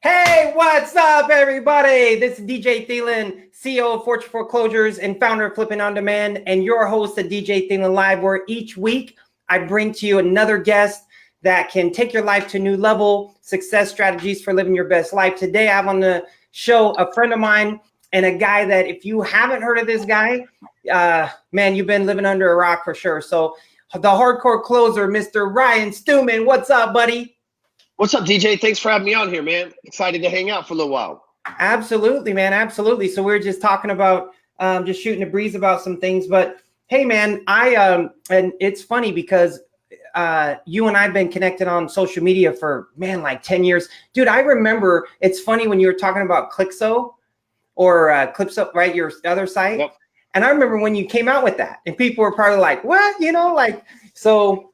Hey, what's up, everybody? This is DjThielen, CEO of Fortune Foreclosures and founder of Flipping On Demand, and your host of DjThielen Live, where each week I bring to you another guest that can take your life to a new level, success strategies for living your best life. Today, I have on the show a friend of mine and a guy that if you haven't heard of this guy, man, you've been living under a rock for sure. So the hardcore closer, Mr. Ryan Stewman. What's up, buddy? What's up, DJ? Thanks for having me on here, man. Excited to hang out for a little while. Absolutely, man. Absolutely. So we were just talking about just shooting a breeze about some things. But hey, man, and it's funny because you and I've been connected on social media for, man, like 10 years. Dude, I remember it's funny when you were talking about Clixo or Clipso, right? Your other site. Yep. And I remember when you came out with that and people were probably like, what? So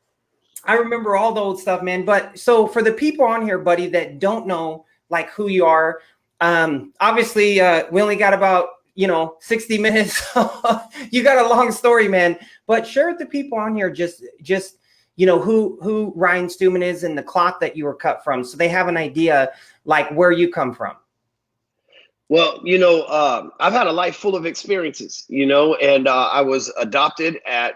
I remember all the old stuff, man. But so for the people on here, buddy, that don't know like who you are, obviously we only got about, 60 minutes. You got a long story, man. But share with the people on here just who Ryan Stewman is and the cloth that you were cut from, so they have an idea like where you come from. Well, I've had a life full of experiences, and I was adopted at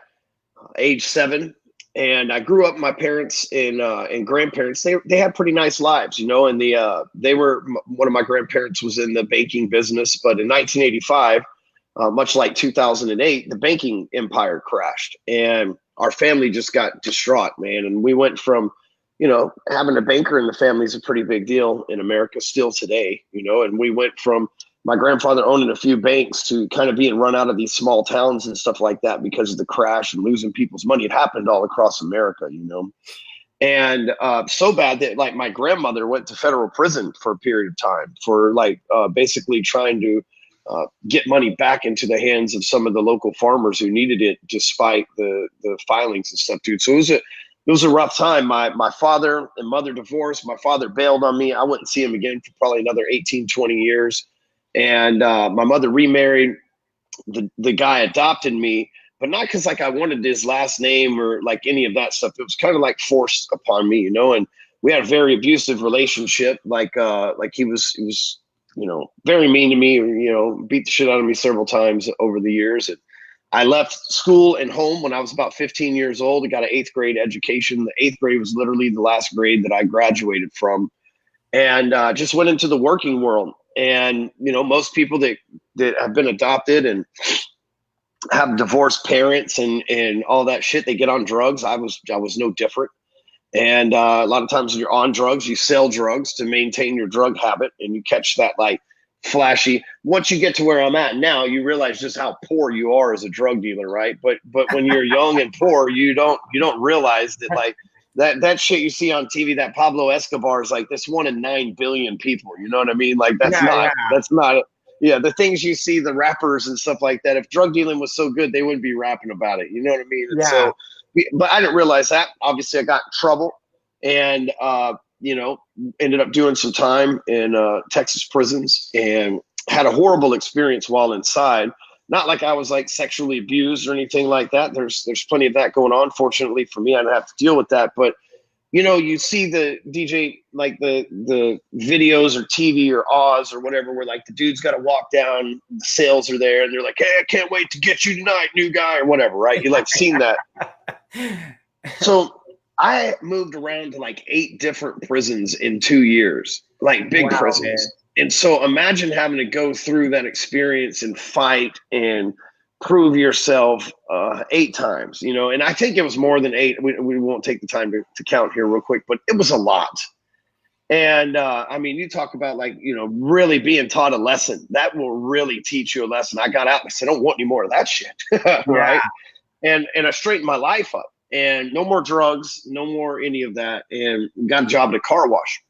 age 7. And I grew up, my parents and grandparents, they had pretty nice lives, and one of my grandparents was in the banking business, but in 1985, much like 2008, the banking empire crashed and our family just got distraught, man. And we went from, having a banker in the family is a pretty big deal in America still today, and we went from my grandfather owning a few banks to kind of being run out of these small towns and stuff like that because of the crash and losing people's money. It happened all across America, and so bad that like my grandmother went to federal prison for a period of time for basically trying to get money back into the hands of some of the local farmers who needed it despite the filings and stuff, dude. So it was a rough time. My father and mother divorced. My father bailed on me. I wouldn't see him again for probably another 18, 20 years. And my mother remarried. The guy adopted me, but not because I wanted his last name or any of that stuff. It was kind of forced upon me, and we had a very abusive relationship. He was very mean to me, beat the shit out of me several times over the years. And I left school and home when I was about 15 years old. I got an 8th grade education. The 8th grade was literally the last grade that I graduated from, and just went into the working world. And, most people that have been adopted and have divorced parents and all that shit, they get on drugs. I was no different. And a lot of times when you're on drugs, you sell drugs to maintain your drug habit, and you catch that flashy. Once you get to where I'm at now, you realize just how poor you are as a drug dealer, right? But when you're young and poor, you don't realize that that shit you see on TV, that Pablo Escobar is this 1 in 9 billion people. You know what I mean? That's not the things you see, the rappers and stuff like that. If drug dealing was so good, they wouldn't be rapping about it. You know what I mean? And so, but I didn't realize that. Obviously, I got in trouble and, ended up doing some time in Texas prisons and had a horrible experience while inside. Not like I was sexually abused or anything like that. There's plenty of that going on. Fortunately for me, I didn't have to deal with that. But you see the DJ, the videos or TV or Oz or whatever, where the dude's got to walk down, the sales are there, and they're like, "Hey, I can't wait to get you tonight, new guy," or whatever, right? You seen that. So I moved around to 8 different prisons in 2 years, big prisons. Man. And so imagine having to go through that experience and fight and prove yourself 8 times, and I think it was more than 8. We won't take the time to count here real quick, but it was a lot. And you talk about really being taught a lesson that will really teach you a lesson. I got out and I said, I don't want any more of that shit. Right. And I straightened my life up, and no more drugs, no more any of that. And got a job at a car wash.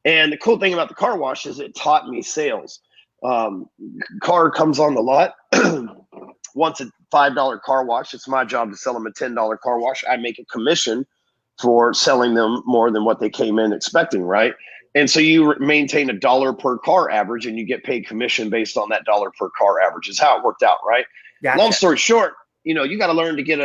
And the cool thing about the car wash is it taught me sales. Car comes on the lot, wants a $5 car wash. It's my job to sell them a $10 car wash. I make a commission for selling them more than what they came in expecting, right? And so you maintain $1 per car average, and you get paid commission based on that $1 per car average is how it worked out, right? Gotcha. Long story short, you got to learn to get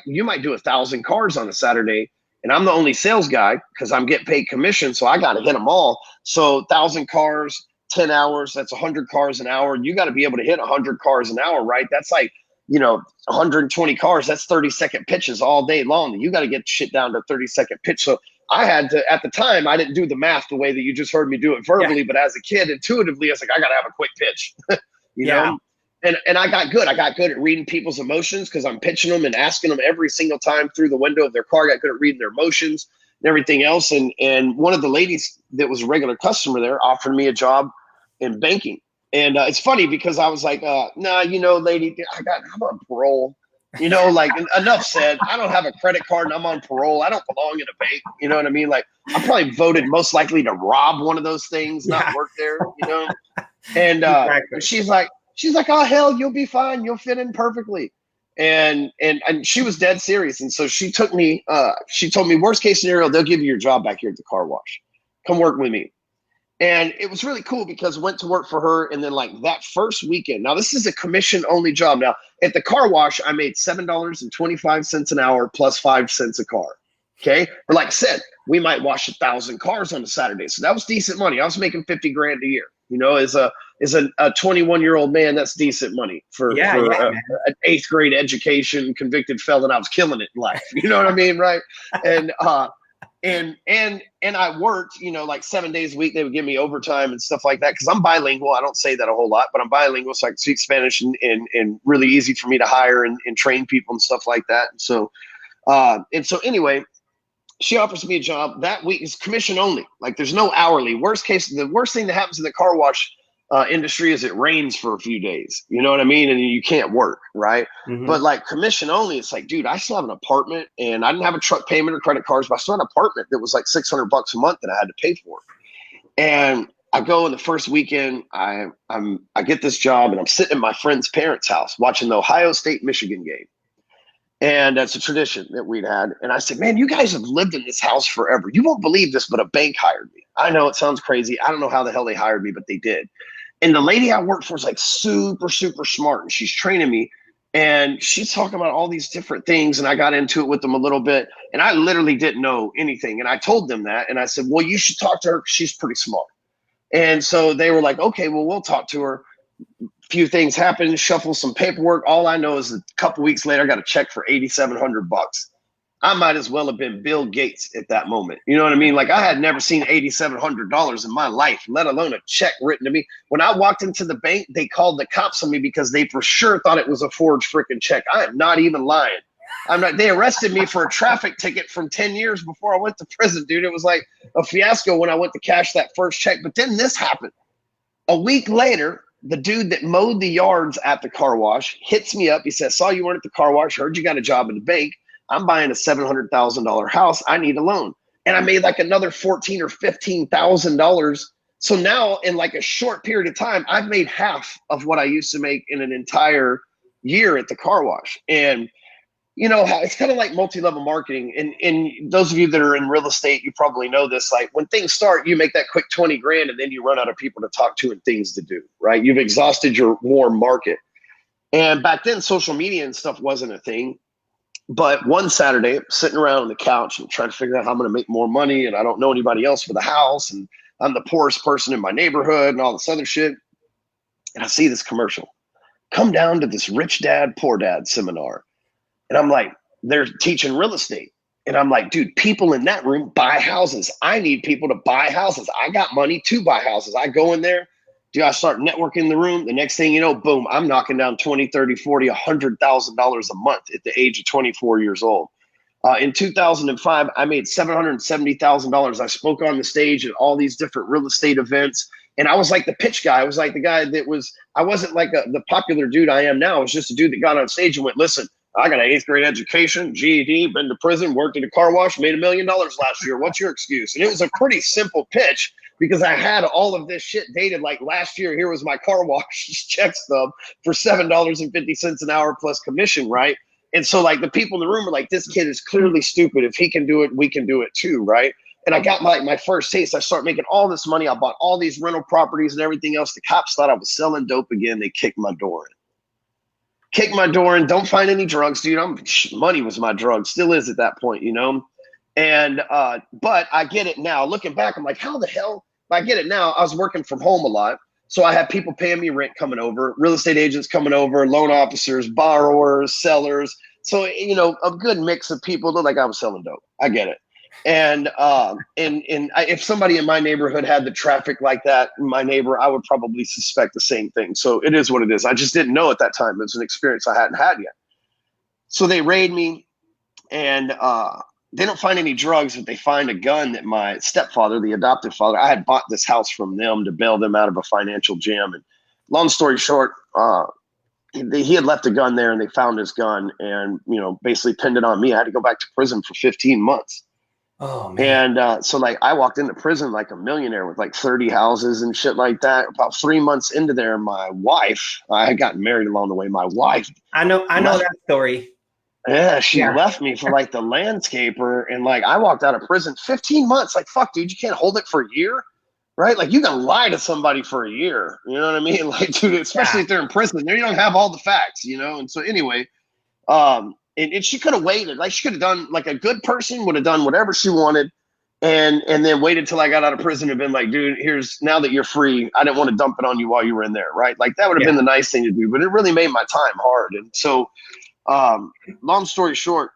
you might do 1,000 cars on a Saturday, And I'm the only sales guy because I'm getting paid commission. So I got to hit them all. So 1,000 cars, 10 hours, that's 100 cars an hour. And you got to be able to hit 100 cars an hour, right? That's like, 120 cars, that's 30-second pitches all day long. You got to get shit down to 30-second pitch. So I had to, at the time, I didn't do the math the way that you just heard me do it verbally, but as a kid, intuitively, I was like, I got to have a quick pitch, you know? And I got good. I got good at reading people's emotions because I'm pitching them and asking them every single time through the window of their car. I got good at reading their emotions and everything else. And one of the ladies that was a regular customer there offered me a job in banking. And it's funny because I was like, nah, lady, I'm on parole. Like enough said. I don't have a credit card and I'm on parole. I don't belong in a bank. You know what I mean? Like I probably voted most likely to rob one of those things, not work there, And exactly. she's like, oh, hell, you'll be fine. You'll fit in perfectly. And she was dead serious. And so she took me, she told me, worst case scenario, they'll give you your job back here at the car wash. Come work with me. And it was really cool because I went to work for her. And then like that first weekend, now this is a commission only job. Now at the car wash, I made $7.25 an hour plus 5 cents a car. Okay. But like I said, we might wash 1,000 cars on a Saturday. So that was decent money. I was making 50 grand a year, as a 21-year-old man, that's decent money for an 8th grade education, convicted felon. I was killing it in life. You know what I mean? Right. And I worked, like 7 days a week. They would give me overtime and stuff like that because I'm bilingual. I don't say that a whole lot, but I'm bilingual, so I can speak Spanish and really easy for me to hire and train people and stuff like that. And so anyway, she offers me a job that week. Is commission only. Like there's no hourly. Worst case, the worst thing that happens in the car wash industry is it rains for a few days. You know what I mean? And you can't work, right? Mm-hmm. But like commission only, it's like, dude, I still have an apartment and I didn't have a truck payment or credit cards, but I still had an apartment that was like $600 a month that I had to pay for. And I go in the first weekend, I get this job and I'm sitting at my friend's parents' house watching the Ohio State-Michigan game. And that's a tradition that we'd had. And I said, man, you guys have lived in this house forever. You won't believe this, but a bank hired me. I know it sounds crazy. I don't know how the hell they hired me, but they did. And the lady I worked for is like super, super smart. And she's training me. And she's talking about all these different things. And I got into it with them a little bit. And I literally didn't know anything. And I told them that. And I said, well, you should talk to her because she's pretty smart. And so they were like, okay, well, we'll talk to her. Few things happened, shuffle some paperwork. All I know is a couple weeks later, I got a check for $8,700. I might as well have been Bill Gates at that moment. You know what I mean? Like I had never seen $8,700 in my life, let alone a check written to me. When I walked into the bank, they called the cops on me because they for sure thought it was a forged freaking check. I am not even lying. They arrested me for a traffic ticket from 10 years before I went to prison, dude. It was like a fiasco when I went to cash that first check. But then this happened. A week later, the dude that mowed the yards at the car wash hits me up. He says, saw you weren't at the car wash. Heard you got a job in the bank. I'm buying a $700,000 house. I need a loan. And I made like another $14,000 or $15,000. So now in like a short period of time, I've made half of what I used to make in an entire year at the car wash. And it's kind of like multi-level marketing. And those of you that are in real estate, you probably know this. Like when things start, you make that quick 20 grand and then you run out of people to talk to and things to do, right? You've exhausted your warm market. And back then, social media and stuff wasn't a thing. But one Saturday, I'm sitting around on the couch and trying to figure out how I'm going to make more money. And I don't know anybody else for the house. And I'm the poorest person in my neighborhood and all this other shit. And I see this commercial. Come down to this rich dad, poor dad seminar. And I'm like, they're teaching real estate. And I'm like, dude, people in that room buy houses. I need people to buy houses. I got money to buy houses. I go in there, dude, I start networking in the room. The next thing you know, boom, I'm knocking down $20, $30, $40, $100,000 a month at the age of 24 years old. In 2005, I made $770,000. I spoke on the stage at all these different real estate events. And I was like the pitch guy. I was like the guy I wasn't like the popular dude I am now. I was just a dude that got on stage and went, listen, I got an 8th grade education, GED, been to prison, worked at a car wash, made $1 million last year. What's your excuse? And it was a pretty simple pitch because I had all of this shit dated. Like last year, here was my car wash check stub for $7.50 an hour plus commission, right? And so like the people in the room were like, this kid is clearly stupid. If he can do it, we can do it too, right? And I got my first taste. I started making all this money. I bought all these rental properties and everything else. The cops thought I was selling dope again. They kicked my door in. Don't find any drugs, dude. Money was my drug, still is at that point, And but I get it now. Looking back, I'm like, how the hell? But I get it now. I was working from home a lot. So I had people paying me rent coming over, real estate agents coming over, loan officers, borrowers, sellers. So, you know, a good mix of people. Looked like I was selling dope. I get it. And if somebody in my neighborhood had the traffic like that, my neighbor, I would probably suspect the same thing. So it is what it is. I just didn't know at that time. It was an experience I hadn't had yet. So they raid me, and they don't find any drugs, but they find a gun that my stepfather, the adoptive father, I had bought this house from them to bail them out of a financial jam. And long story short, he had left a gun there, and they found his gun and, you know, basically pinned it on me. I had to go back to prison for 15 months. Oh, man. And so like I walked into prison like a millionaire with like 30 houses and shit like that. About 3 months into there, my wife, I had gotten married along the way. My wife, I know that story. yeah, she left me for like the landscaper. And like I walked out of prison 15 months. Like, fuck, dude, you can't hold it for a year, right? Like you can lie to somebody for a year. You know what I mean? Like, dude, especially if they're in prison, there you don't have all the facts, you know? And so anyway, and she could have waited. Like she could have done, like a good person would have done whatever she wanted, and then waited till I got out of prison and been like, dude, here's, now that you're free, I didn't want to dump it on you while you were in there, right? Like that would have been the nice thing to do, but it really made my time hard. And so long story short,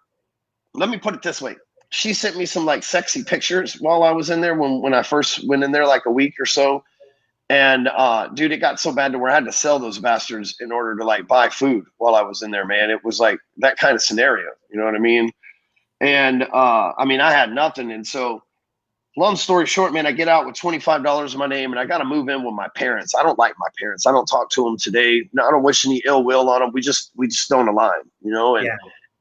let me put it this way. She sent me some like sexy pictures while I was in there when I first went in there, like a week or so. And dude, it got so bad to where I had to sell those bastards in order to like buy food while I was in there, man. It was like that kind of scenario, you know what I mean? And I mean, I had nothing. And so long story short, man, I get out with $25 in my name, and I got to move in with my parents. I don't like my parents. I don't talk to them today. No, I don't wish any ill will on them. We just don't align, you know?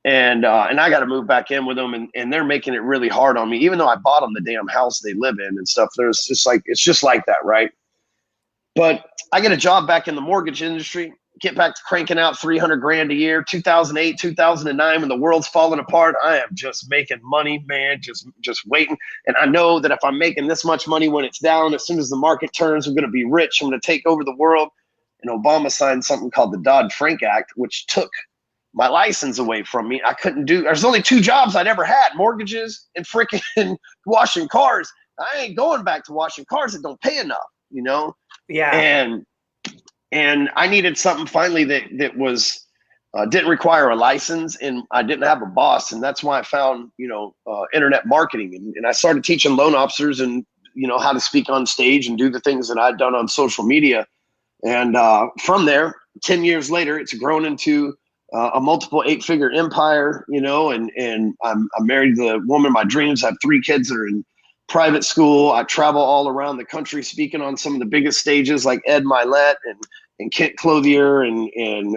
And I got to move back in with them, and they're making it really hard on me, even though I bought them the damn house they live in and stuff. There's just like, it's just like that. Right. But I get a job back in the mortgage industry, get back to cranking out 300 grand a year, 2008, 2009, when the world's falling apart. I am just making money, man, just waiting. And I know that if I'm making this much money when it's down, as soon as the market turns, I'm going to be rich. I'm going to take over the world. And Obama signed something called the Dodd-Frank Act, which took my license away from me. I couldn't do, there's only 2 jobs I'd ever had, mortgages and freaking washing cars. I ain't going back to washing cars that don't pay enough, you know? Yeah. And I needed something finally that was didn't require a license, and I didn't have a boss. And that's why I found, you know, internet marketing. And I started teaching loan officers and, you know, how to speak on stage and do the things that I'd done on social media. And from there, 10 years later, it's grown into a multiple 8-figure empire, you know, and I'm married to the woman of my dreams. I have 3 kids that are in private school. I travel all around the country speaking on some of the biggest stages like Ed Milet and Kent Clothier and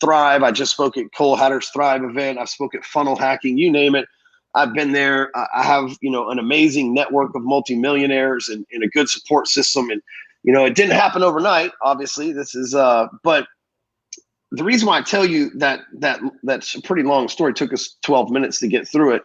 Thrive. I just spoke at Cole Hatter's Thrive event. I've spoke at Funnel Hacking, you name it. I've been there. I have, you know, an amazing network of multimillionaires and a good support system. And, you know, it didn't happen overnight, obviously. This is, but the reason why I tell you that's a pretty long story, took us 12 minutes to get through it,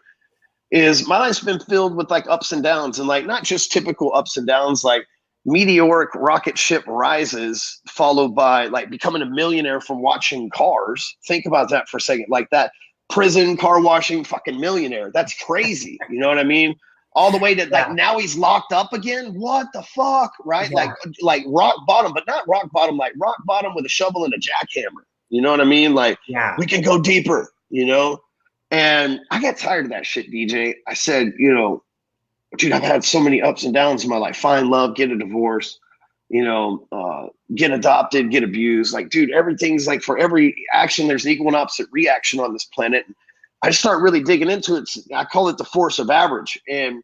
is my life's been filled with like ups and downs, and like not just typical ups and downs, like meteoric rocket ship rises followed by like becoming a millionaire from watching cars. Think about that for a second. Like that prison, car washing, fucking millionaire. That's crazy. You know what I mean? All the way to like now he's locked up again. What the fuck? Right? Yeah. Like rock bottom, but not rock bottom, like rock bottom with a shovel and a jackhammer. You know what I mean? Like we can go deeper, you know? And I got tired of that shit, DJ. I said, you know, dude, I've had so many ups and downs in my life. Find love, get a divorce, you know, get adopted, get abused. Like, dude, everything's like, for every action, there's an equal and opposite reaction on this planet. I just start really digging into it. I call it the force of average. And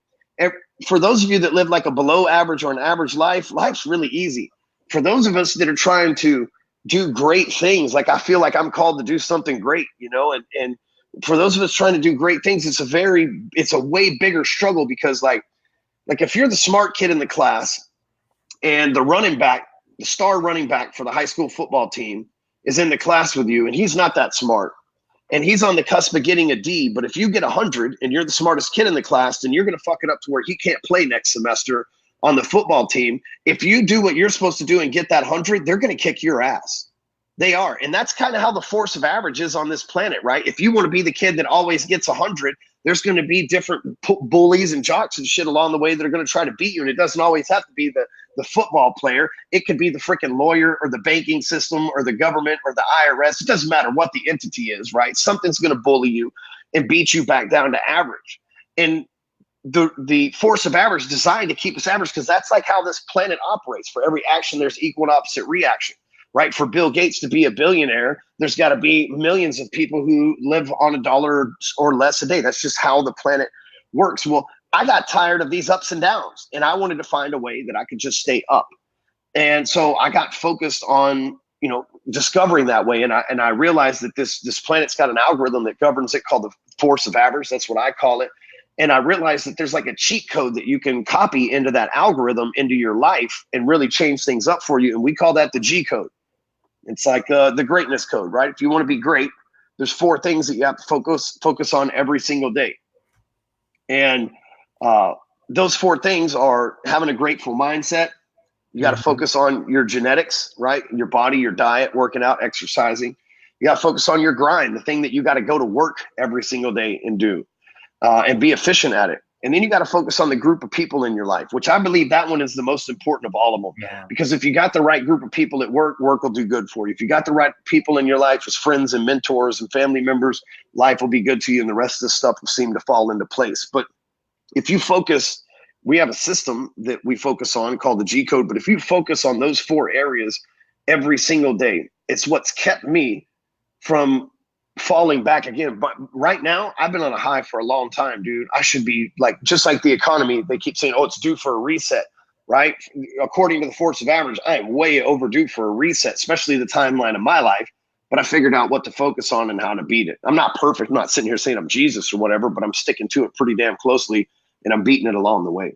for those of you that live like a below average or an average life, life's really easy. For those of us that are trying to do great things, like I feel like I'm called to do something great, you know, and for those of us trying to do great things, it's a way bigger struggle, because like if you're the smart kid in the class and the star running back for the high school football team is in the class with you and he's not that smart and he's on the cusp of getting a D, but if you get 100 and you're the smartest kid in the class, then you're going to fuck it up to where he can't play next semester on the football team. If you do what you're supposed to do and get that 100, they're going to kick your ass. They are. And that's kind of how the force of average is on this planet, right? If you want to be the kid that always gets 100, There's going to be different bullies and jocks and shit along the way that are going to try to beat you. And it doesn't always have to be the football player. It could be the freaking lawyer or the banking system or the government or the IRS. It doesn't matter what the entity is, right? Something's going to bully you and beat you back down to average. And the force of average is designed to keep us average, because that's like how this planet operates. For every action, there's equal and opposite reaction, right? For Bill Gates to be a billionaire, there's got to be millions of people who live on $1 or less a day. That's just how the planet works. Well, I got tired of these ups and downs, and I wanted to find a way that I could just stay up. And so I got focused on, discovering that way. And I realized that this planet's got an algorithm that governs it called the force of average. That's what I call it. And I realized that there's like a cheat code that you can copy into that algorithm, into your life, and really change things up for you. And we call that the G code. It's like the greatness code, right? If you want to be great, there's 4 things that you have to focus on every single day. And those 4 things are having a grateful mindset. You got to focus on your genetics, right? Your body, your diet, working out, exercising. You got to focus on your grind, the thing that you got to go to work every single day and do. And be efficient at it. And then you got to focus on the group of people in your life, which I believe that one is the most important of all of them. Yeah. Because if you got the right group of people at work, work will do good for you. If you got the right people in your life as friends and mentors and family members, life will be good to you, and the rest of the stuff will seem to fall into place. But if you focus, we have a system that we focus on called the G code. But if you focus on those 4 areas every single day, it's what's kept me from falling back again. But right now, I've been on a high for a long time, dude. I should be like, just like the economy, they keep saying, oh, it's due for a reset, right? According to the force of average, I am way overdue for a reset, especially the timeline of my life. But I figured out what to focus on and how to beat it. I'm not perfect. I'm not sitting here saying I'm Jesus or whatever, but I'm sticking to it pretty damn closely, and I'm beating it along the way.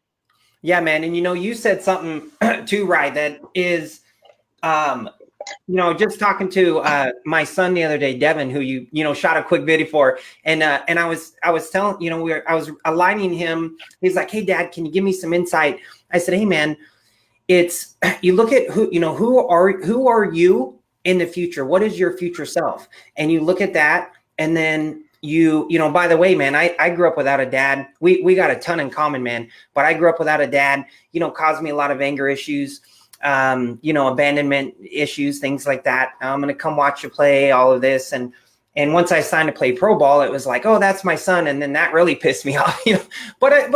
Yeah, man. And, you said something too, right, that is, just talking to my son the other day, Devin, who you shot a quick video for, and I was telling, I was aligning him. He's like, hey, Dad, can you give me some insight? I said, hey, man, it's, you look at who are you in the future? What is your future self? And you look at that, and then by the way, man, I grew up without a dad. We got a ton in common, man, but I grew up without a dad. Caused me a lot of anger issues. Abandonment issues, things like that. I'm going to come watch you play, all of this. And once I signed to play pro ball, it was like, oh, that's my son. And then that really pissed me off, but I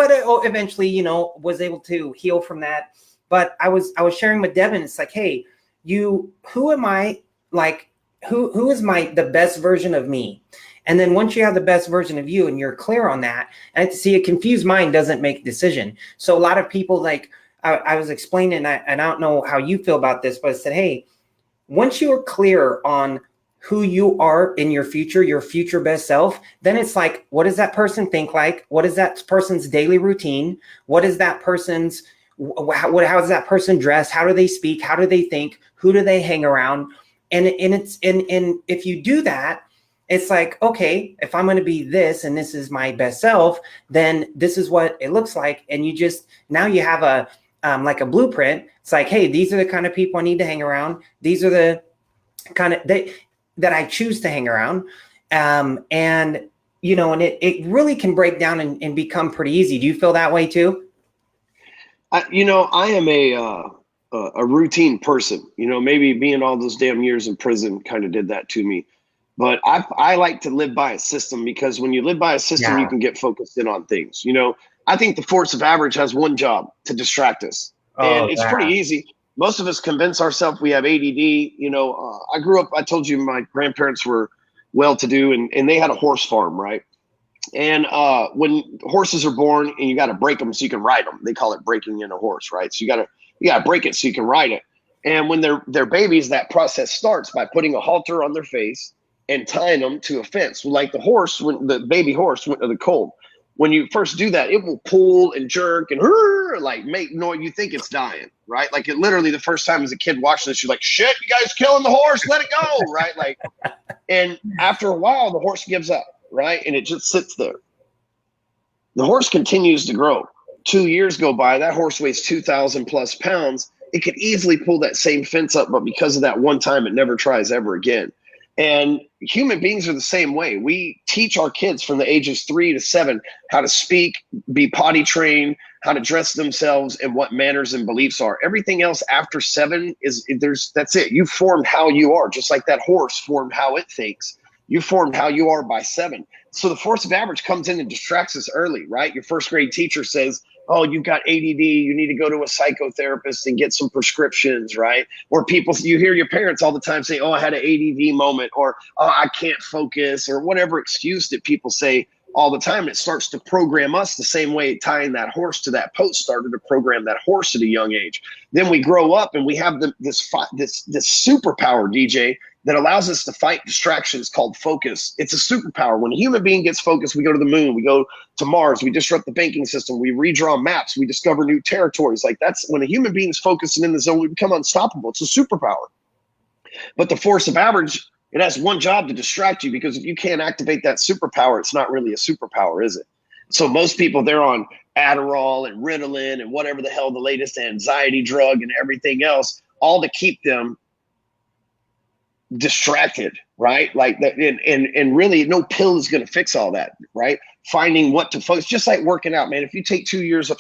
eventually, was able to heal from that. But I was sharing with Devin, it's like, hey, who am I? Like, who is the best version of me? And then once you have the best version of you and you're clear on that, and see, a confused mind doesn't make a decision. So a lot of people, like, I was explaining, and I don't know how you feel about this, but I said, hey, once you are clear on who you are in your future best self, then it's like, what does that person think like? What is that person's daily routine? What is that person's, how is that person dressed? How do they speak? How do they think? Who do they hang around? And if you do that, it's like, okay, if I'm going to be this, and this is my best self, then this is what it looks like. And now you have a, like a blueprint. It's like, hey, these are the kind of people I need to hang around. These are the kind of that I choose to hang around. And it really can break down and become pretty easy. Do you feel that way too? I am a routine person, maybe being all those damn years in prison kind of did that to me. But I like to live by a system, because when you live by a system, you can get focused in on things. I think the force of average has one job: to distract us. And it's pretty easy. Most of us convince ourselves we have ADD. I grew up, I told you my grandparents were well-to-do, and they had a horse farm, right? And when horses are born, and you got to break them so you can ride them, they call it breaking in a horse, right? So you got to break it so you can ride it. And when they're babies, that process starts by putting a halter on their face and tying them to a fence. Like the horse, when the baby horse went to the cold, when you first do that, it will pull and jerk and make noise. You think it's dying, right? Like, it literally, the first time as a kid watching this, you're like, shit, you guys killing the horse, let it go, right? Like, and after a while, the horse gives up, right? And it just sits there. The horse continues to grow. 2 years go by, that horse weighs 2,000 plus pounds. It could easily pull that same fence up, but because of that one time, it never tries ever again. And human beings are the same way. We teach our kids from the ages 3 to 7 how to speak, be potty trained, how to dress themselves, and what manners and beliefs are. Everything else after 7 that's it. You formed how you are, just like that horse formed how it thinks. You formed how you are by 7. So the force of average comes in and distracts us early, right? Your first grade teacher says, oh, you've got ADD, you need to go to a psychotherapist and get some prescriptions, right? Or you hear your parents all the time say, oh, I had an ADD moment, or oh, I can't focus, or whatever excuse that people say all the time. It starts to program us the same way tying that horse to that post started to program that horse at a young age. Then we grow up and we have this superpower, DJ, that allows us to fight distractions called focus. It's a superpower. When a human being gets focused, we go to the moon, we go to Mars, we disrupt the banking system, we redraw maps, we discover new territories. Like that's when a human being is focused and in the zone, we become unstoppable. It's a superpower. But the force of average, it has one job to distract you, because if you can't activate that superpower, it's not really a superpower, is it? So most people, they're on Adderall and Ritalin and whatever the hell the latest anxiety drug and everything else, all to keep them distracted, right? Like that, and really no pill is going to fix all that, right? Finding what to focus, just like working out, man. If you take 2 years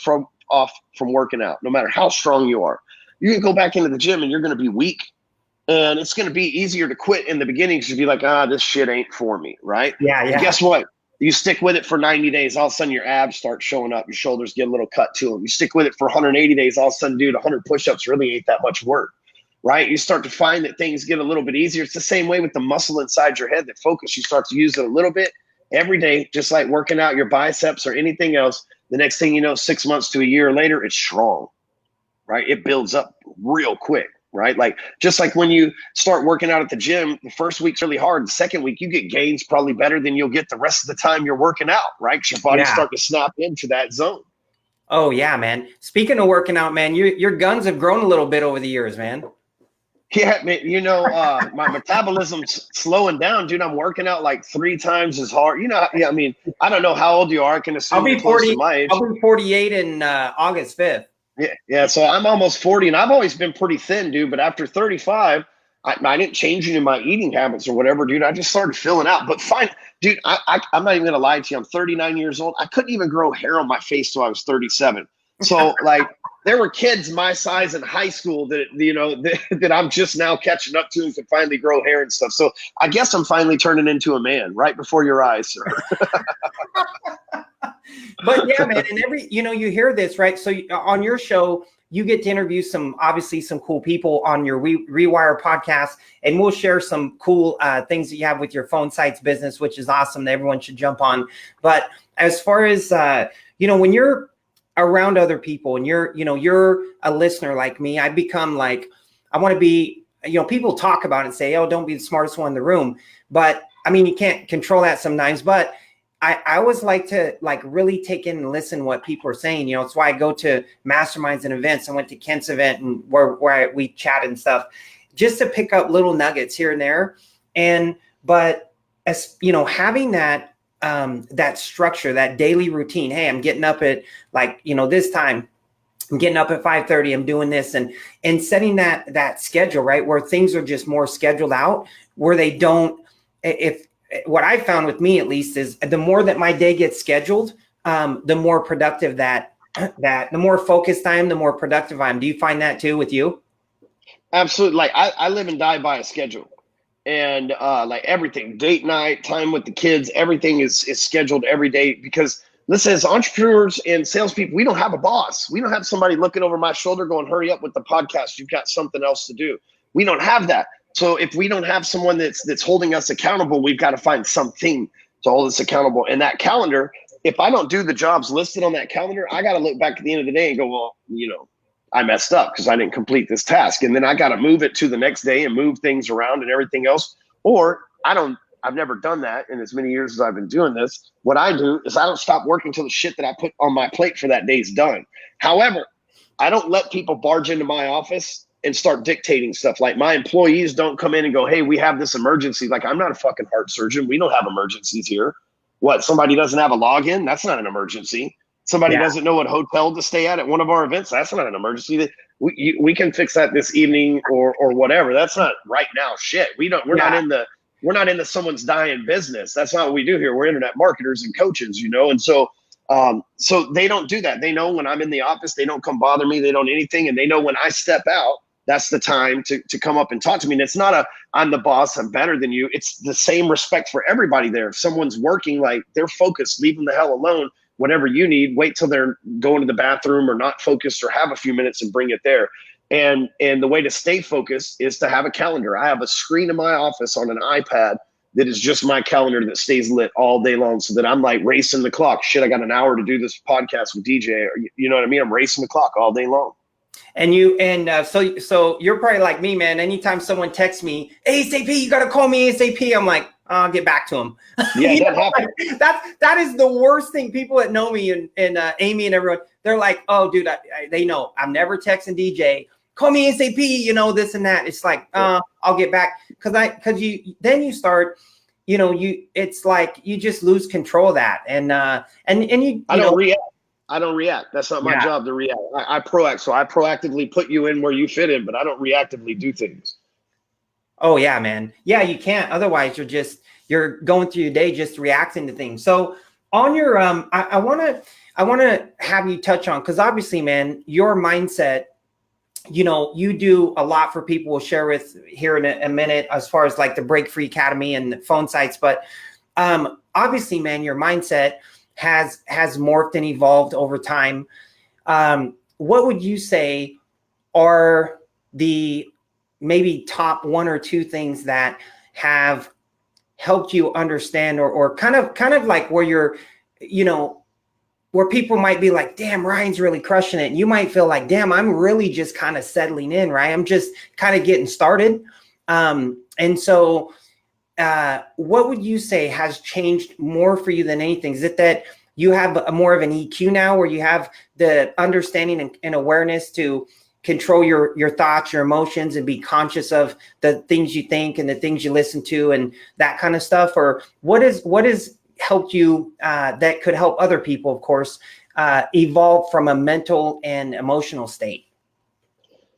off from working out, no matter how strong you are, you can go back into the gym and you're going to be weak, and it's going to be easier to quit in the beginning because you'll be like, this shit ain't for me, right? Yeah. And guess what? You stick with it for 90 days, all of a sudden your abs start showing up, your shoulders get a little cut to them. You stick with it for 180 days, all of a sudden, dude, 100 push-ups really ain't that much work. Right? You start to find that things get a little bit easier. It's the same way with the muscle inside your head that focus. You start to use it a little bit every day, just like working out your biceps or anything else. The next thing you know, 6 months to a year later, it's strong, right? It builds up real quick, right? Like just like when you start working out at the gym, the first week's really hard. The second week, you get gains probably better than you'll get the rest of the time you're working out, right? Because your body's starting to snap into that zone. Oh yeah, man. Speaking of working out, man, your guns have grown a little bit over the years, man. Yeah, man, my metabolism's slowing down, dude. I'm working out like 3 times as hard. I mean, I don't know how old you are. I can assume I'll be 40. To my age. I'll be 48 in August 5th. Yeah. So I'm almost 40, and I've always been pretty thin, dude. But after 35, I didn't change any of my eating habits or whatever, dude. I just started filling out. But fine, dude. I'm not even gonna lie to you. I'm 39 years old. I couldn't even grow hair on my face till I was 37. So like. There were kids my size in high school that I'm just now catching up to and can finally grow hair and stuff. So I guess I'm finally turning into a man right before your eyes, sir. But yeah, man, and you hear this, right? So on your show, you get to interview some cool people on your Rewire podcast, and we'll share some cool things that you have with your phone sites business, which is awesome that everyone should jump on. But as far as, when you're around other people and you're a listener like me, I become like, I want to be, people talk about it and say, oh, don't be the smartest one in the room. But I mean, you can't control that sometimes, but I always like to really take in and listen what people are saying. It's why I go to masterminds and events. I went to Kent's event and where we chat and stuff just to pick up little nuggets here and there. But as having that structure, that daily routine. Hey, I'm getting up at this time. I'm getting up at 5:30. I'm doing this and setting that schedule, right? Where things are just more scheduled out, where they don't. If what I found with me at least is the more that my day gets scheduled, the more productive the more focused I am, the more productive I am. Do you find that too with you? Absolutely. Like I live and die by a schedule. And like everything, date night, time with the kids, everything is scheduled every day. Because listen, as entrepreneurs and salespeople, we don't have a boss. We don't have somebody looking over my shoulder going, hurry up with the podcast. You've got something else to do. We don't have that. So if we don't have someone that's holding us accountable, we've got to find something to hold us accountable. And that calendar, if I don't do the jobs listed on that calendar, I got to look back at the end of the day and go, well, I messed up because I didn't complete this task. And then I got to move it to the next day and move things around and everything else. Or I've never done that in as many years as I've been doing this. What I do is I don't stop working until the shit that I put on my plate for that day is done. However, I don't let people barge into my office and start dictating stuff. Like my employees don't come in and go, hey, we have this emergency. Like I'm not a fucking heart surgeon. We don't have emergencies here. What, somebody doesn't have a login? That's not an emergency. Somebody doesn't know what hotel to stay at one of our events. That's not an emergency. We can fix that this evening or whatever. That's not right now shit. We're not in the we're not into someone's dying business. That's not what we do here. We're internet marketers and coaches, you know? And so, so they don't do that. They know when I'm in the office, they don't come bother me. They don't anything. And they know when I step out, that's the time to come up and talk to me. And it's not a, I'm the boss, I'm better than you. It's the same respect for everybody there. If someone's working, like they're focused, leave them the hell alone. Whatever you need, wait till they're going to the bathroom or not focused or have a few minutes and bring it there. And the way to stay focused is to have a calendar. I have a screen in my office on an iPad that is just my calendar that stays lit all day long, so that I'm like racing the clock. Shit, I got an hour to do this podcast with DJ. You know what I mean? I'm racing the clock all day long. And so you're probably like me, man. Anytime someone texts me, ASAP, you got to call me ASAP. I'm like, I'll get back to him. Yeah, that is the worst thing. People that know me and Amy and everyone, they're like, oh, dude, they know I'm never texting DJ. Call me ASAP, you know, this and that. It's like, I'll get back. Cause you start, you know, it's like you just lose control of that. And you don't react. I don't react. That's not my job to react. I proact. So I proactively put you in where you fit in, but I don't reactively do things. Oh yeah, man. Yeah, you can't. Otherwise you're going through your day just reacting to things. So on your, I want to have you touch on, cause obviously, man, your mindset, you know, you do a lot for people. We'll share with here in a minute, as far as like the Break Free Academy and the phone sites. But obviously, man, your mindset has morphed and evolved over time. What would you say are the maybe top one or two things that have helped you understand, or kind of like where you're, you know, where people might be like, damn, Ryan's really crushing it. And you might feel like, damn, I'm really just kind of settling in, right? I'm just kind of getting started. And so what would you say has changed more for you than anything? Is it that you have more of an EQ now, where you have the understanding and awareness to control your thoughts, your emotions, and be conscious of the things you think and the things you listen to and that kind of stuff? Or what is helped you that could help other people, of course, evolve from a mental and emotional state?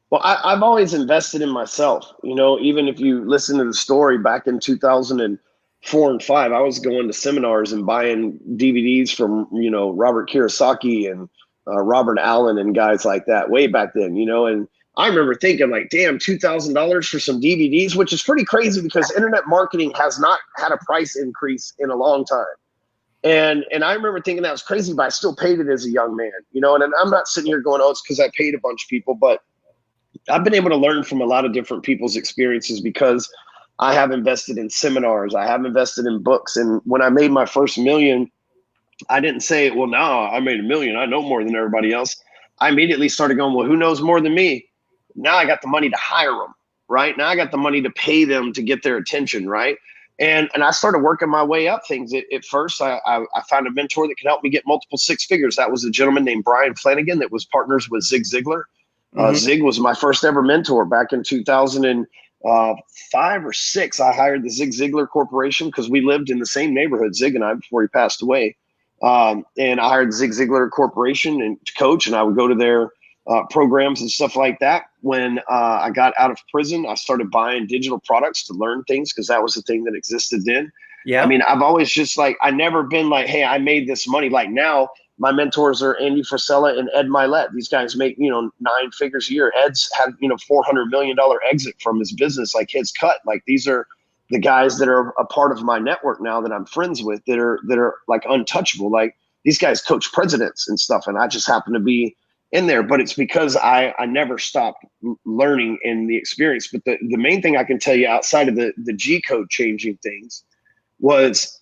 Well, I've always invested in myself. You know, even if you listen to the story back in 2004 and 5, I was going to seminars and buying DVDs from, you know, Robert Kiyosaki and Robert Allen and guys like that way back then, you know. And I remember thinking like, damn, $2,000 for some DVDs, which is pretty crazy because internet marketing has not had a price increase in a long time. And I remember thinking that was crazy, but I still paid it as a young man, you know. And I'm not sitting here going, oh, it's because I paid a bunch of people, but I've been able to learn from a lot of different people's experiences because I have invested in seminars. I have invested in books. And when I made my first million, I didn't say, well, now I made $1 million. I know more than everybody else. I immediately started going, well, who knows more than me? Now I got the money to hire them, right? Now I got the money to pay them to get their attention, right? And I started working my way up things. At first, I found a mentor that could help me get multiple six figures. That was a gentleman named Brian Flanagan that was partners with Zig Ziglar. Zig was my first ever mentor back in 2005 or 6. I hired the Zig Ziglar Corporation because we lived in the same neighborhood, Zig and I, before he passed away. And I hired Zig Ziglar Corporation and to coach, and I would go to their programs and stuff like that. When I got out of prison, I started buying digital products to learn things because that was the thing that existed then. Yeah. I mean, I've always just like, I never been like, hey, I made this money. Like now, my mentors are Andy Frisella and Ed Milet. These guys make, you know, 9 figures a year. Ed's had, you know, $400 million exit from his business, like his cut. Like these are the guys that are a part of my network now that I'm friends with that are like untouchable. Like these guys coach presidents and stuff. And I just happen to be in there, but it's because I never stopped learning in the experience. But the main thing I can tell you outside of the G code changing things was,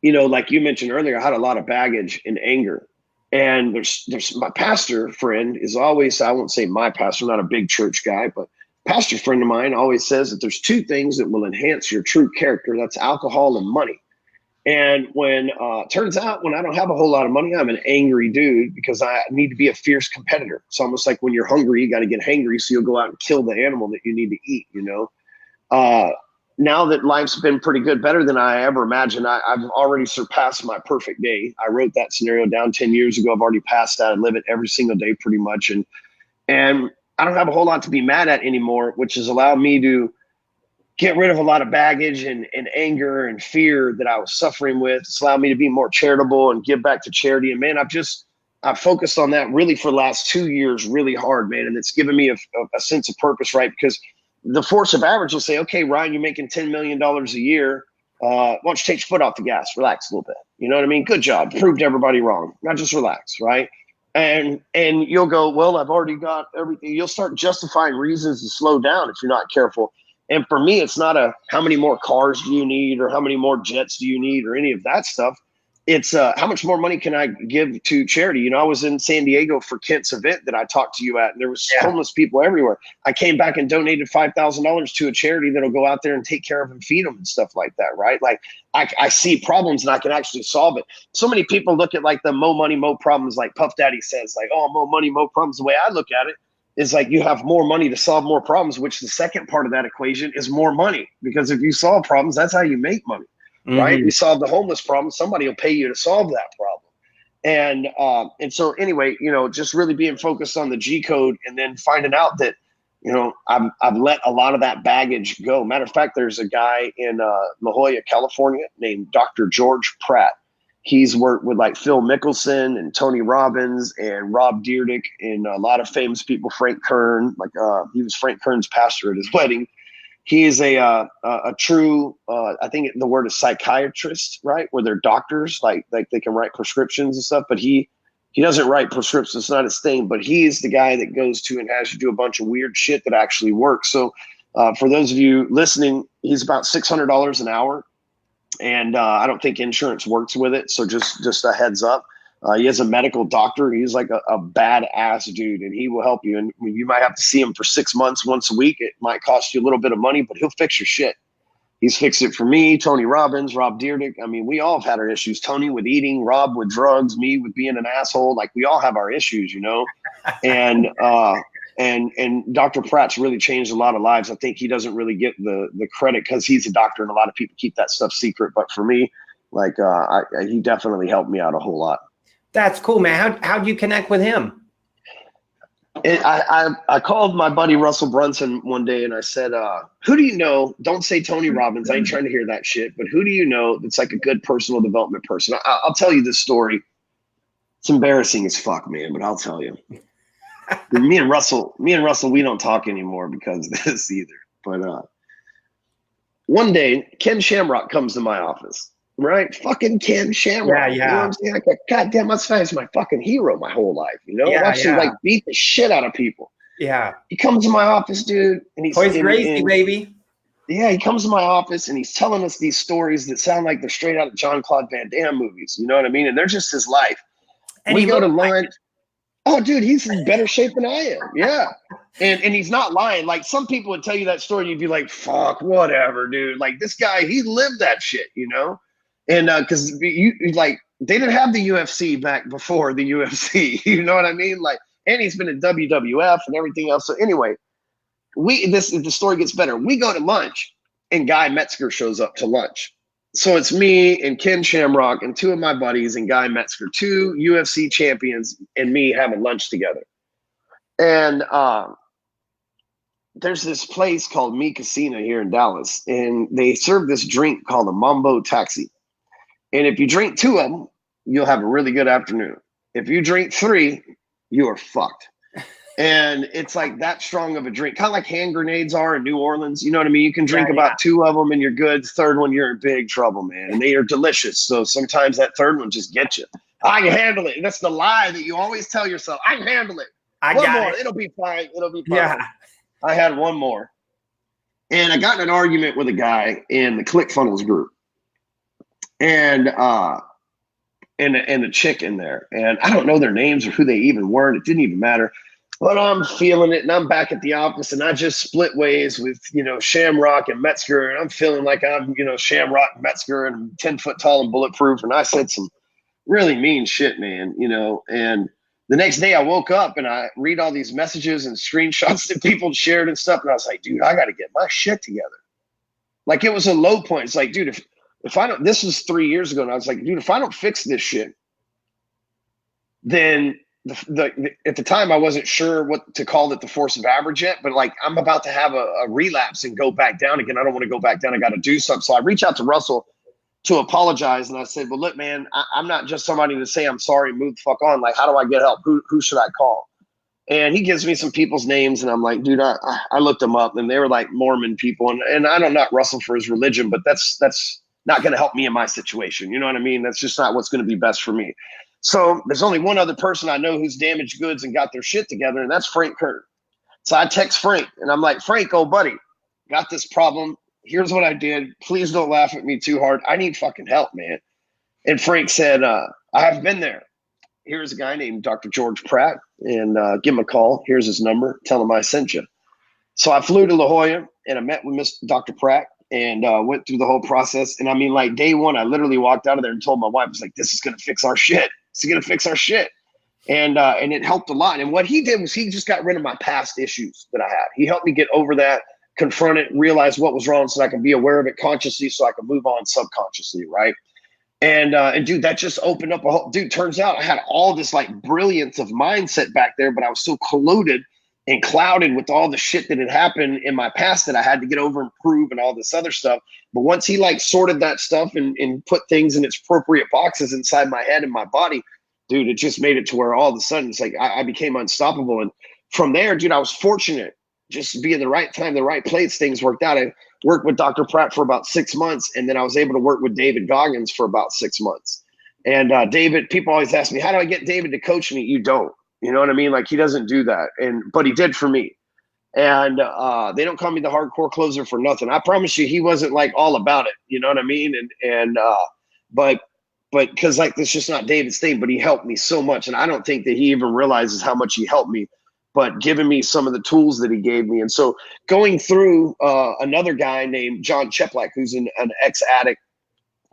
you know, like you mentioned earlier, I had a lot of baggage and anger. And there's my pastor friend is always, I won't say my pastor, I'm not a big church guy, but pastor friend of mine always says that there's 2 things that will enhance your true character. That's alcohol and money. And when turns out when I don't have a whole lot of money, I'm an angry dude because I need to be a fierce competitor. It's almost like when you're hungry, you got to get hangry. So you'll go out and kill the animal that you need to eat, you know. Now that life's been pretty good, better than I ever imagined, I've already surpassed my perfect day. I wrote that scenario down 10 years ago. I've already passed that. I live it every single day pretty much. And I don't have a whole lot to be mad at anymore, which has allowed me to get rid of a lot of baggage and anger and fear that I was suffering with. It's allowed me to be more charitable and give back to charity. And man, I've focused on that really for the last 2 years, really hard, man. And it's given me a sense of purpose, right? Because the force of average will say, okay, Ryan, you're making $10 million a year. Why don't you take your foot off the gas? Relax a little bit. You know what I mean? Good job. Proved everybody wrong. Now just relax, right? And you'll go, well, I've already got everything. You'll start justifying reasons to slow down if you're not careful. And for me, it's not how many more cars do you need or how many more jets do you need or any of that stuff. It's how much more money can I give to charity? You know, I was in San Diego for Kent's event that I talked to you at, and there was homeless people everywhere. I came back and donated $5,000 to a charity that'll go out there and take care of and feed them and stuff like that, right? Like I see problems and I can actually solve it. So many people look at like the mo money, mo problems, like Puff Daddy says, like, oh, mo money, mo problems. The way I look at it is like you have more money to solve more problems, which the second part of that equation is more money. Because if you solve problems, that's how you make money. Right? You solve the homeless problem, somebody will pay you to solve that problem. And so anyway, you know, just really being focused on the G code and then finding out that, you know, I've let a lot of that baggage go. Matter of fact, there's a guy in La Jolla, California named Dr. George Pratt. He's worked with like Phil Mickelson and Tony Robbins and Rob Dyrdek and a lot of famous people, Frank Kern, like he was Frank Kern's pastor at his wedding. He is a true, I think the word is psychiatrist, right? Where they're doctors, like they can write prescriptions and stuff, but he doesn't write prescriptions. It's not his thing, but he's the guy that goes to and has you do a bunch of weird shit that actually works. So for those of you listening, he's about $600 an hour. And I don't think insurance works with it. So just a heads up. He has a medical doctor. He's like a badass dude, and he will help you. And you might have to see him for 6 months, once a week. It might cost you a little bit of money, but he'll fix your shit. He's fixed it for me, Tony Robbins, Rob Dyrdek. I mean, we all have had our issues. Tony with eating, Rob with drugs, me with being an asshole. Like we all have our issues, you know. And Dr. Pratt's really changed a lot of lives. I think he doesn't really get the credit because he's a doctor, and a lot of people keep that stuff secret. But for me, like he definitely helped me out a whole lot. That's cool, man. How'd you connect with him? I called my buddy Russell Brunson one day and I said, who do you know? Don't say Tony Robbins. I ain't trying to hear that shit. But who do you know that's like a good personal development person? I'll tell you this story. It's embarrassing as fuck, man, but I'll tell you. me and Russell, we don't talk anymore because of this either. But one day, Ken Shamrock comes to my office. Right, fucking Ken Shamrock. Yeah. You know what I'm saying? Like, God damn, this guy's my fucking hero my whole life. You know, I watched him like beat the shit out of people. Yeah. He comes to my office, dude, and he's crazy, baby. Yeah, he comes to my office and he's telling us these stories that sound like they're straight out of Jean-Claude Van Damme movies. You know what I mean? And they're just his life. And we go to lunch. Oh, dude, he's in better shape than I am. Yeah. And he's not lying. Like some people would tell you that story and you'd be like, fuck, whatever, dude. Like this guy, he lived that shit, you know? And because you like they didn't have the UFC back before the UFC, you know what I mean? Like, and he's been in WWF and everything else. So anyway, the story gets better. We go to lunch, and Guy Metzger shows up to lunch. So it's me and Ken Shamrock and two of my buddies and Guy Metzger, two UFC champions, and me having lunch together. And there's this place called Mi Casino here in Dallas, and they serve this drink called a Mambo Taxi. And if you drink 2 of them, you'll have a really good afternoon. If you drink 3, you are fucked. And it's like that strong of a drink, kind of like hand grenades are in New Orleans. You know what I mean? You can drink about 2 of them and you're good. Third one, you're in big trouble, man. And they are delicious. So sometimes that third one just gets you. I can handle it. That's the lie that you always tell yourself. I can handle it. One more. It'll be fine. It'll be fine. Yeah. I had one more. And I got in an argument with a guy in the ClickFunnels group. And a chick in there, and I don't know their names or who they even were, and it didn't even matter. But I'm feeling it, and I'm back at the office, and I just split ways with Shamrock and Metzger, and I'm feeling like I'm Shamrock and Metzger, and I'm 10 foot tall and bulletproof, and I said some really mean shit, man, And the next day I woke up and I read all these messages and screenshots that people shared and stuff, and I was like, dude, I got to get my shit together. Like it was a low point. It's like, dude, if I don't, this was 3 years ago, and I was like, dude, if I don't fix this shit, then at the time I wasn't sure what to call it, the force of average yet, but like I'm about to have a relapse and go back down again. I don't want to go back down. I got to do something. So I reach out to Russell to apologize. And I said, well, look, man, I'm not just somebody to say I'm sorry, move the fuck on. Like, how do I get help? Who should I call? And he gives me some people's names. And I'm like, dude, I looked them up and they were like Mormon people. And I don't knock Russell for his religion, but that's not going to help me in my situation. You know what I mean? That's just not what's going to be best for me. So there's only one other person I know who's damaged goods and got their shit together. And that's Frank Kern. So I text Frank and I'm like, Frank, oh buddy, got this problem. Here's what I did. Please don't laugh at me too hard. I need fucking help, man. And Frank said, I have been there. Here's a guy named Dr. George Pratt, and give him a call. Here's his number. Tell him I sent you. So I flew to La Jolla and I met with Dr. Pratt and went through the whole process. And I mean, like day one, I literally walked out of there and told my wife, I was like, this is going to fix our shit. It's going to fix our shit. And it helped a lot. And what he did was he just got rid of my past issues that I had. He helped me get over that, confront it, realize what was wrong so I can be aware of it consciously so I can move on subconsciously, right? And dude, that just opened up a whole, dude, turns out I had all this like brilliance of mindset back there, but I was so colluded and clouded with all the shit that had happened in my past that I had to get over and prove and all this other stuff. But once he like sorted that stuff and put things in its appropriate boxes inside my head and my body, dude, it just made it to where all of a sudden it's like I became unstoppable. And from there, dude, I was fortunate just to be in the right time, the right place. Things worked out. I worked with Dr. Pratt for about 6 months. And then I was able to work with David Goggins for about 6 months. And David, people always ask me, how do I get David to coach me? You don't, you know what I mean? Like he doesn't do that. But he did for me. And they don't call me the hardcore closer for nothing. I promise you, he wasn't like all about it. You know what I mean? But because like, it's just not David's thing, but he helped me so much. And I don't think that he even realizes how much he helped me, but giving me some of the tools that he gave me. And so going through another guy named John Cheplak, who's an ex-addict,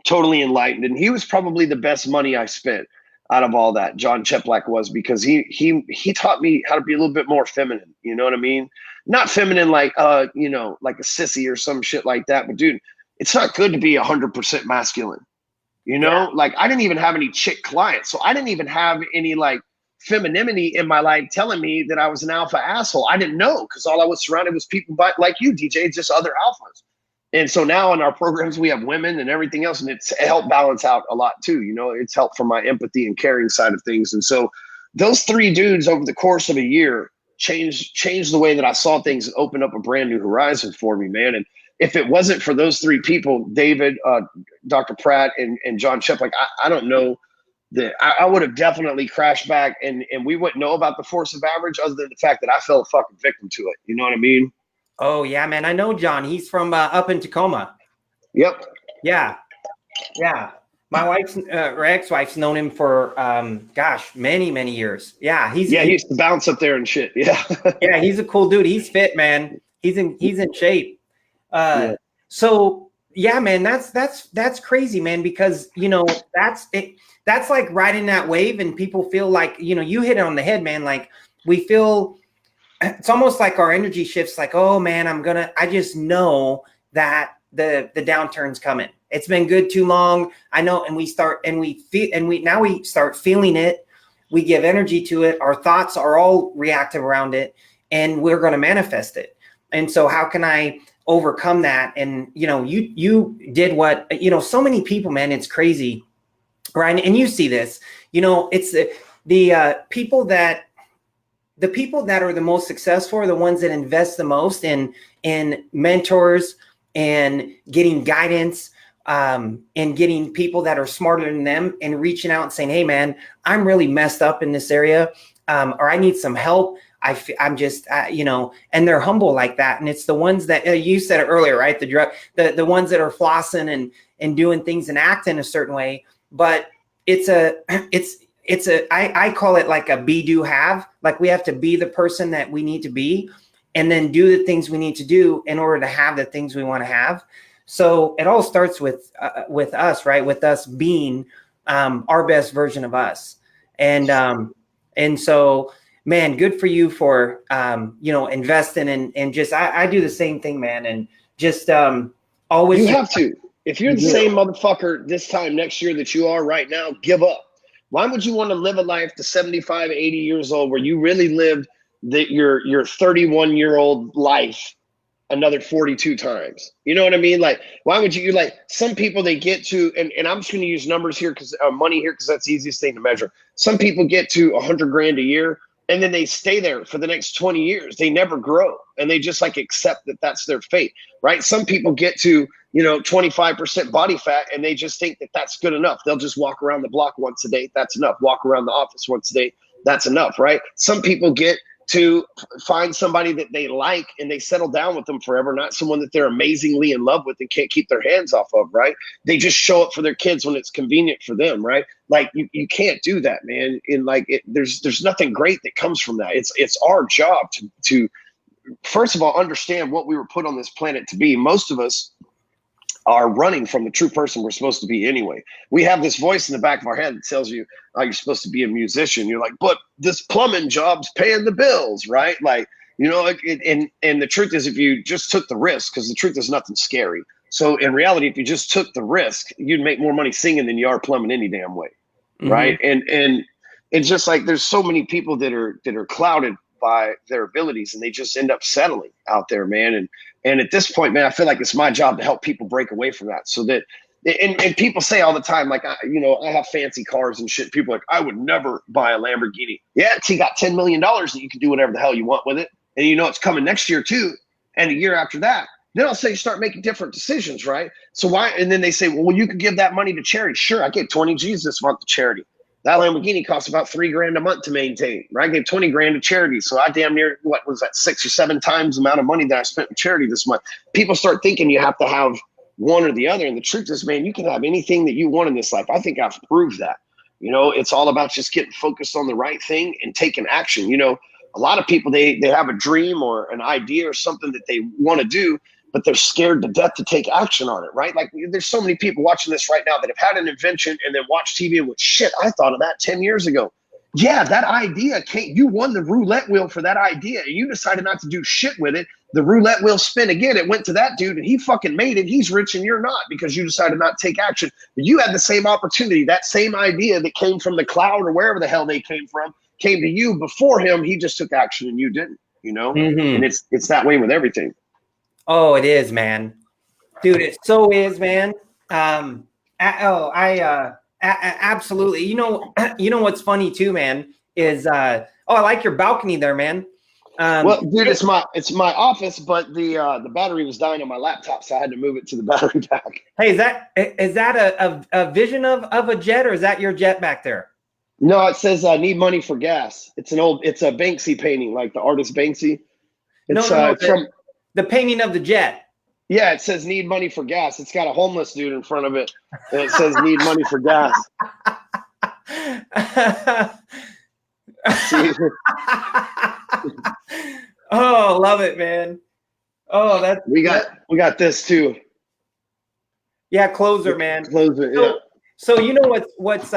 totally enlightened. And he was probably the best money I spent out of all that. John Cheplak was, because he taught me how to be a little bit more feminine. You know what I mean? Not feminine like, you know, like a sissy or some shit like that. But dude, it's not good to be 100% masculine. You know, yeah. Like I didn't even have any chick clients. So I didn't even have any like femininity in my life telling me that I was an alpha asshole. I didn't know, because all I was surrounded was people like you, DJ, just other alphas. And so now in our programs, we have women and everything else, and it helped balance out a lot too. You know, it's helped for my empathy and caring side of things. And so those three dudes over the course of a year changed the way that I saw things and opened up a brand new horizon for me, man. And if it wasn't for those three people, David, Dr. Pratt, and John Cheplak, I don't know that I would have definitely crashed back, and we wouldn't know about the force of average other than the fact that I fell a fucking victim to it. You know what I mean? Oh yeah, man. I know John. He's from up in Tacoma. Yep. Yeah. Yeah. My wife's or ex-wife's known him for gosh, many years. Yeah. He used to bounce up there and shit. Yeah. Yeah, he's a cool dude. He's fit, man. He's in shape. Yeah. So yeah, man, that's crazy, man, because you know, that's like riding that wave, and people feel like, you know, you hit it on the head, man. Like we feel, it's almost like our energy shifts, like, oh man, I just know that the downturn's coming. It's been good too long. I know. And we start feeling it. We give energy to it. Our thoughts are all reactive around it, and we're going to manifest it. And so how can I overcome that? And, you know, you did what, you know, so many people, man, it's crazy. Right. And you see this, you know, it's the people that are the most successful are the ones that invest the most in mentors and getting guidance, and getting people that are smarter than them and reaching out and saying, hey man, I'm really messed up in this area. Or I need some help. I'm just, you know, and they're humble like that. And it's the ones that you said it earlier, right? The ones that are flossing and doing things and acting a certain way. But I call it like a be, do, have. Like we have to be the person that we need to be, and then do the things we need to do in order to have the things we want to have. So it all starts with us, right? With us being our best version of us. And so, man, good for you for, you know, investing and just, I do the same thing, man. And just always. You have to. If you're the same motherfucker this time next year that you are right now, give up. Why would you want to live a life to 75, 80 years old where you really lived your 31-year-old life another 42 times? You know what I mean? Like, why would you like some people, they get to, and I'm just going to use numbers here because money here, because that's the easiest thing to measure. Some people get to 100 grand a year and then they stay there for the next 20 years. They never grow and they just like accept that that's their fate, right? Some people get to, 25% body fat and they just think that that's good enough. They'll just walk around the block once a day. That's enough. Walk around the office once a day. That's enough, right? Some people get to find somebody that they like and they settle down with them forever, not someone that they're amazingly in love with and can't keep their hands off of, right? They just show up for their kids when it's convenient for them, right? Like you can't do that, man. In like there's nothing great that comes from that. It's our job to first of all understand what we were put on this planet to be. Most of us are running from the true person we're supposed to be anyway. We have this voice in the back of our head that tells you, oh, you're supposed to be a musician. You're like, but this plumbing job's paying the bills, right? Like, and the truth is, if you just took the risk, because the truth is nothing scary. So in reality, if you just took the risk, you'd make more money singing than you are plumbing any damn way, right? And it's just like there's so many people that are clouded by their abilities and they just end up settling out there, man. And at this point, man, I feel like it's my job to help people break away from that. So that, and people say all the time, like, I have fancy cars and shit. People are like, I would never buy a Lamborghini. Yeah, you got $10 million that you can do whatever the hell you want with it. And it's coming next year too. And a year after that. Then I'll say you start making different decisions, right? So why? And then they say, well, you could give that money to charity. Sure, I gave 20 G's this month to charity. That Lamborghini costs about $3,000 a month to maintain, right? I gave 20 grand to charity. So I damn near, what was that, 6 or 7 times the amount of money that I spent in charity this month. People start thinking you have to have one or the other. And the truth is, man, you can have anything that you want in this life. I think I've proved that. It's all about just getting focused on the right thing and taking action. A lot of people, they have a dream or an idea or something that they want to do, but they're scared to death to take action on it, right? Like there's so many people watching this right now that have had an invention and then watch TV and went, shit, I thought of that 10 years ago. Yeah, that idea you won the roulette wheel for that idea and you decided not to do shit with it. The roulette wheel spin again, it went to that dude and he fucking made it. He's rich and you're not because you decided not to take action. But you had the same opportunity, that same idea that came from the cloud or wherever the hell they came from, came to you before him. He just took action and you didn't, And it's that way with everything. Oh, it is, man. Dude, it so is, man. Absolutely. You know what's funny too, man, is I like your balcony there, man. Well, dude, it's my office, but the battery was dying on my laptop, so I had to move it to the battery pack. Hey, is that a vision of a jet, or is that your jet back there? No, it says I need money for gas. It's a Banksy painting, like the artist Banksy. It's from the painting of the jet. Yeah, it says need money for gas. It's got a homeless dude in front of it, and it says need money for gas. Oh, love it, man. Oh, we got this too. Yeah, closer, man. Closer, yeah. So you know what's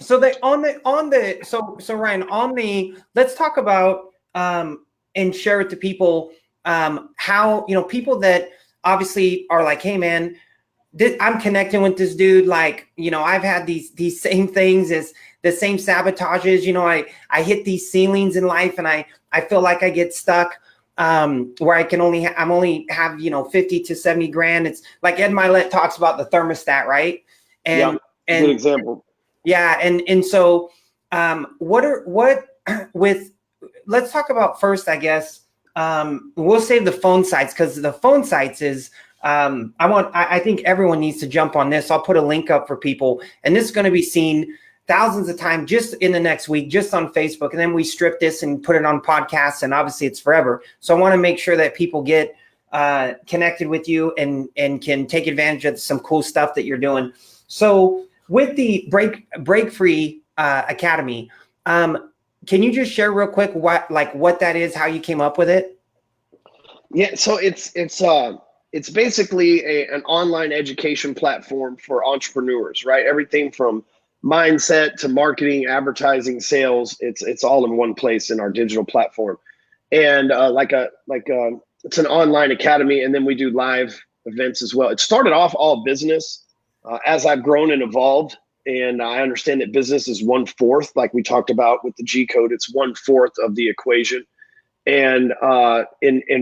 so Ryan, let's talk about and share it to people how people that obviously are like, hey man, I'm connecting with this dude, like I've had these same things as the same sabotages, I hit these ceilings in life and I feel like I get stuck where I'm only have 50 to 70 grand. It's like Ed Milet talks about the thermostat, right? And good example. Yeah, and so let's talk about first, I guess. We'll save the phone sites because the phone sites is I think everyone needs to jump on this. I'll put a link up for people, and this is going to be seen thousands of times just in the next week, just on Facebook, and then we strip this and put it on podcasts, and obviously it's forever. So I want to make sure that people get connected with you and can take advantage of some cool stuff that you're doing. So with the Break Free Academy, can you just share real quick what that is, how you came up with it? Yeah, so it's basically an online education platform for entrepreneurs, right? Everything from mindset to marketing, advertising, sales. It's all in one place in our digital platform, and it's an online academy, and then we do live events as well. It started off all business. As I've grown and evolved, and I understand that business is 1/4, like we talked about with the G code. It's 1/4 of the equation. And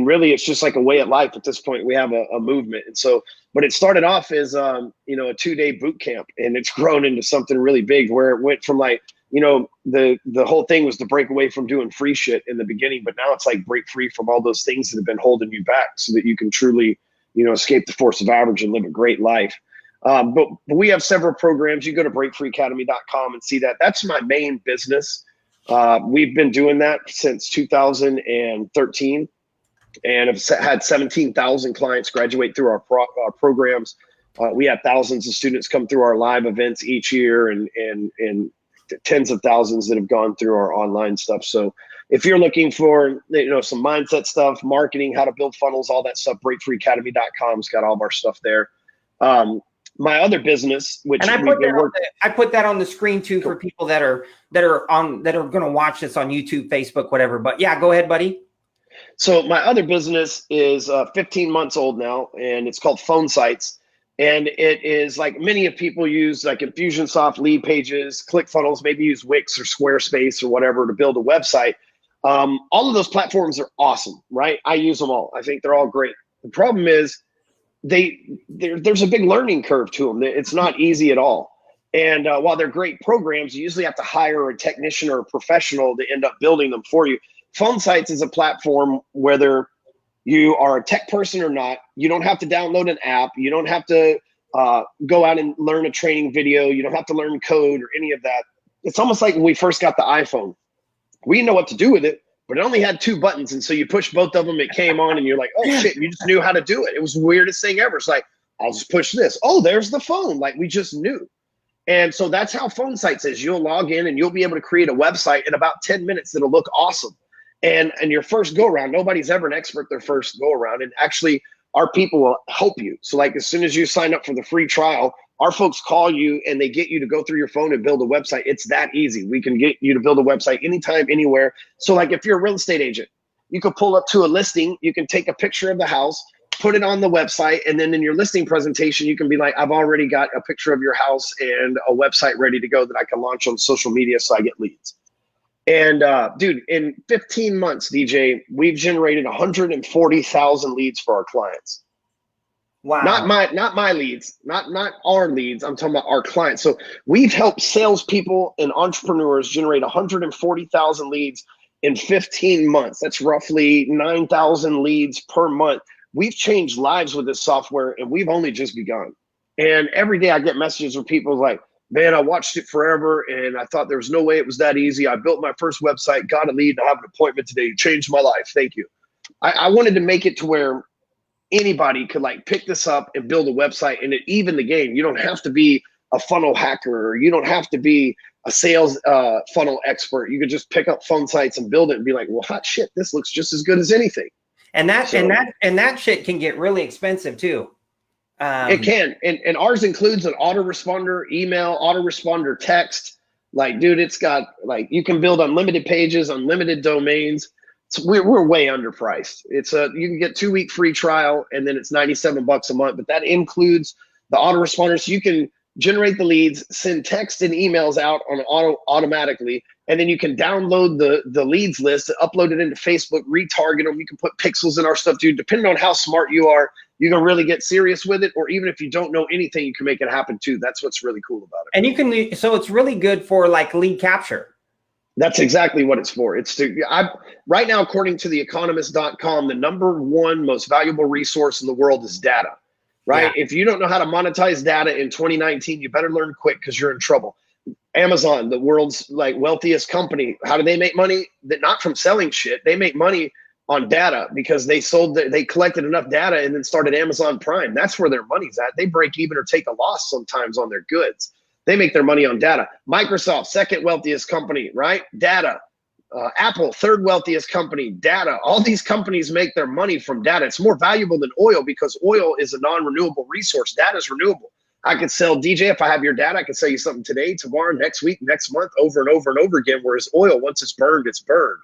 really, it's just like a way of life at this point. We have a movement. And so, but it started off as, a 2-day boot camp, and it's grown into something really big where it went from like, the whole thing was to break away from doing free shit in the beginning, but now it's like break free from all those things that have been holding you back so that you can truly, escape the force of average and live a great life. But we have several programs. You go to breakfreeacademy.com and see that. That's my main business. We've been doing that since 2013 and have had 17,000 clients graduate through our programs. We have thousands of students come through our live events each year and tens of thousands that have gone through our online stuff. So if you're looking for, some mindset stuff, marketing, how to build funnels, all that stuff, breakfreeacademy.com's got all of our stuff there. My other business, which and I put that on the screen too for people that are going to watch this on YouTube, Facebook, whatever. But yeah, go ahead, buddy. So my other business is 15 months old now, and it's called Phone Sites. And it is like many of people use like Infusionsoft, Lead Pages, ClickFunnels, maybe use Wix or Squarespace or whatever to build a website. All of those platforms are awesome, right? I use them all. I think they're all great. The problem is there's a big learning curve to them. It's not easy at all. And while they're great programs, you usually have to hire a technician or a professional to end up building them for you. Phone Sites is a platform whether you are a tech person or not. You don't have to download an app. You don't have to go out and learn a training video. You don't have to learn code or any of that. It's almost like when we first got the iPhone. We didn't know what to do with it, but it only had 2 buttons. And so you push both of them, it came on, and you're like, oh shit, you just knew how to do it. It was the weirdest thing ever. It's like, I'll just push this. Oh, there's the phone. Like we just knew. And so that's how Phone Sites is. You'll log in and you'll be able to create a website in about 10 minutes that'll look awesome. And your first go around, nobody's ever an expert their first go around. And actually our people will help you. So like as soon as you sign up for the free trial, our folks call you and they get you to go through your phone and build a website. It's that easy. We can get you to build a website anytime, anywhere. So like if you're a real estate agent, you could pull up to a listing, you can take a picture of the house, put it on the website, and then in your listing presentation, you can be like, I've already got a picture of your house and a website ready to go that I can launch on social media so I get leads. And dude, in 15 months, DJ, we've generated 140,000 leads for our clients. Wow. Not my leads, not our leads. I'm talking about our clients. So we've helped salespeople and entrepreneurs generate 140,000 leads in 15 months. That's roughly 9,000 leads per month. We've changed lives with this software, and we've only just begun. And every day I get messages from people like, man, I watched it forever, and I thought there was no way it was that easy. I built my first website, got a lead, and I have an appointment today. You changed my life. Thank you. I wanted to make it to where anybody could like pick this up and build a website and it even the game. You don't have to be a funnel hacker, or you don't have to be a sales funnel expert. You could just pick up Phone Sites and build it and be like, well, hot shit, this looks just as good as anything. And that shit can get really expensive too. It can. And ours includes an autoresponder email, autoresponder text. Like, dude, it's got like, you can build unlimited pages, unlimited domains. We're way underpriced. You can get 2-week free trial, and then it's $97 a month, but that includes the autoresponder. So you can generate the leads, send text and emails out on automatically, and then you can download the leads list, upload it into Facebook, retarget them. You can put pixels in our stuff, dude. Depending on how smart you are, you can really get serious with it, or even if you don't know anything, you can make it happen too. That's what's really cool about it. And so it's really good for like lead capture. That's exactly what it's for. Right now, according to theeconomist.com, the #1 most valuable resource in the world is data, right? Yeah. If you don't know how to monetize data in 2019, you better learn quick because you're in trouble. Amazon, the world's like wealthiest company, how do they make money? Not from selling shit. They make money on data because they collected enough data and then started Amazon Prime. That's where their money's at. They break even or take a loss sometimes on their goods. They make their money on data. Microsoft, second wealthiest company, right? Data. Apple, third wealthiest company, data. All these companies make their money from data. It's more valuable than oil because oil is a non-renewable resource. Data is renewable. I could sell, DJ, if I have your data, I could sell you something today, tomorrow, next week, next month, over and over and over again, whereas oil, once it's burned, it's burned.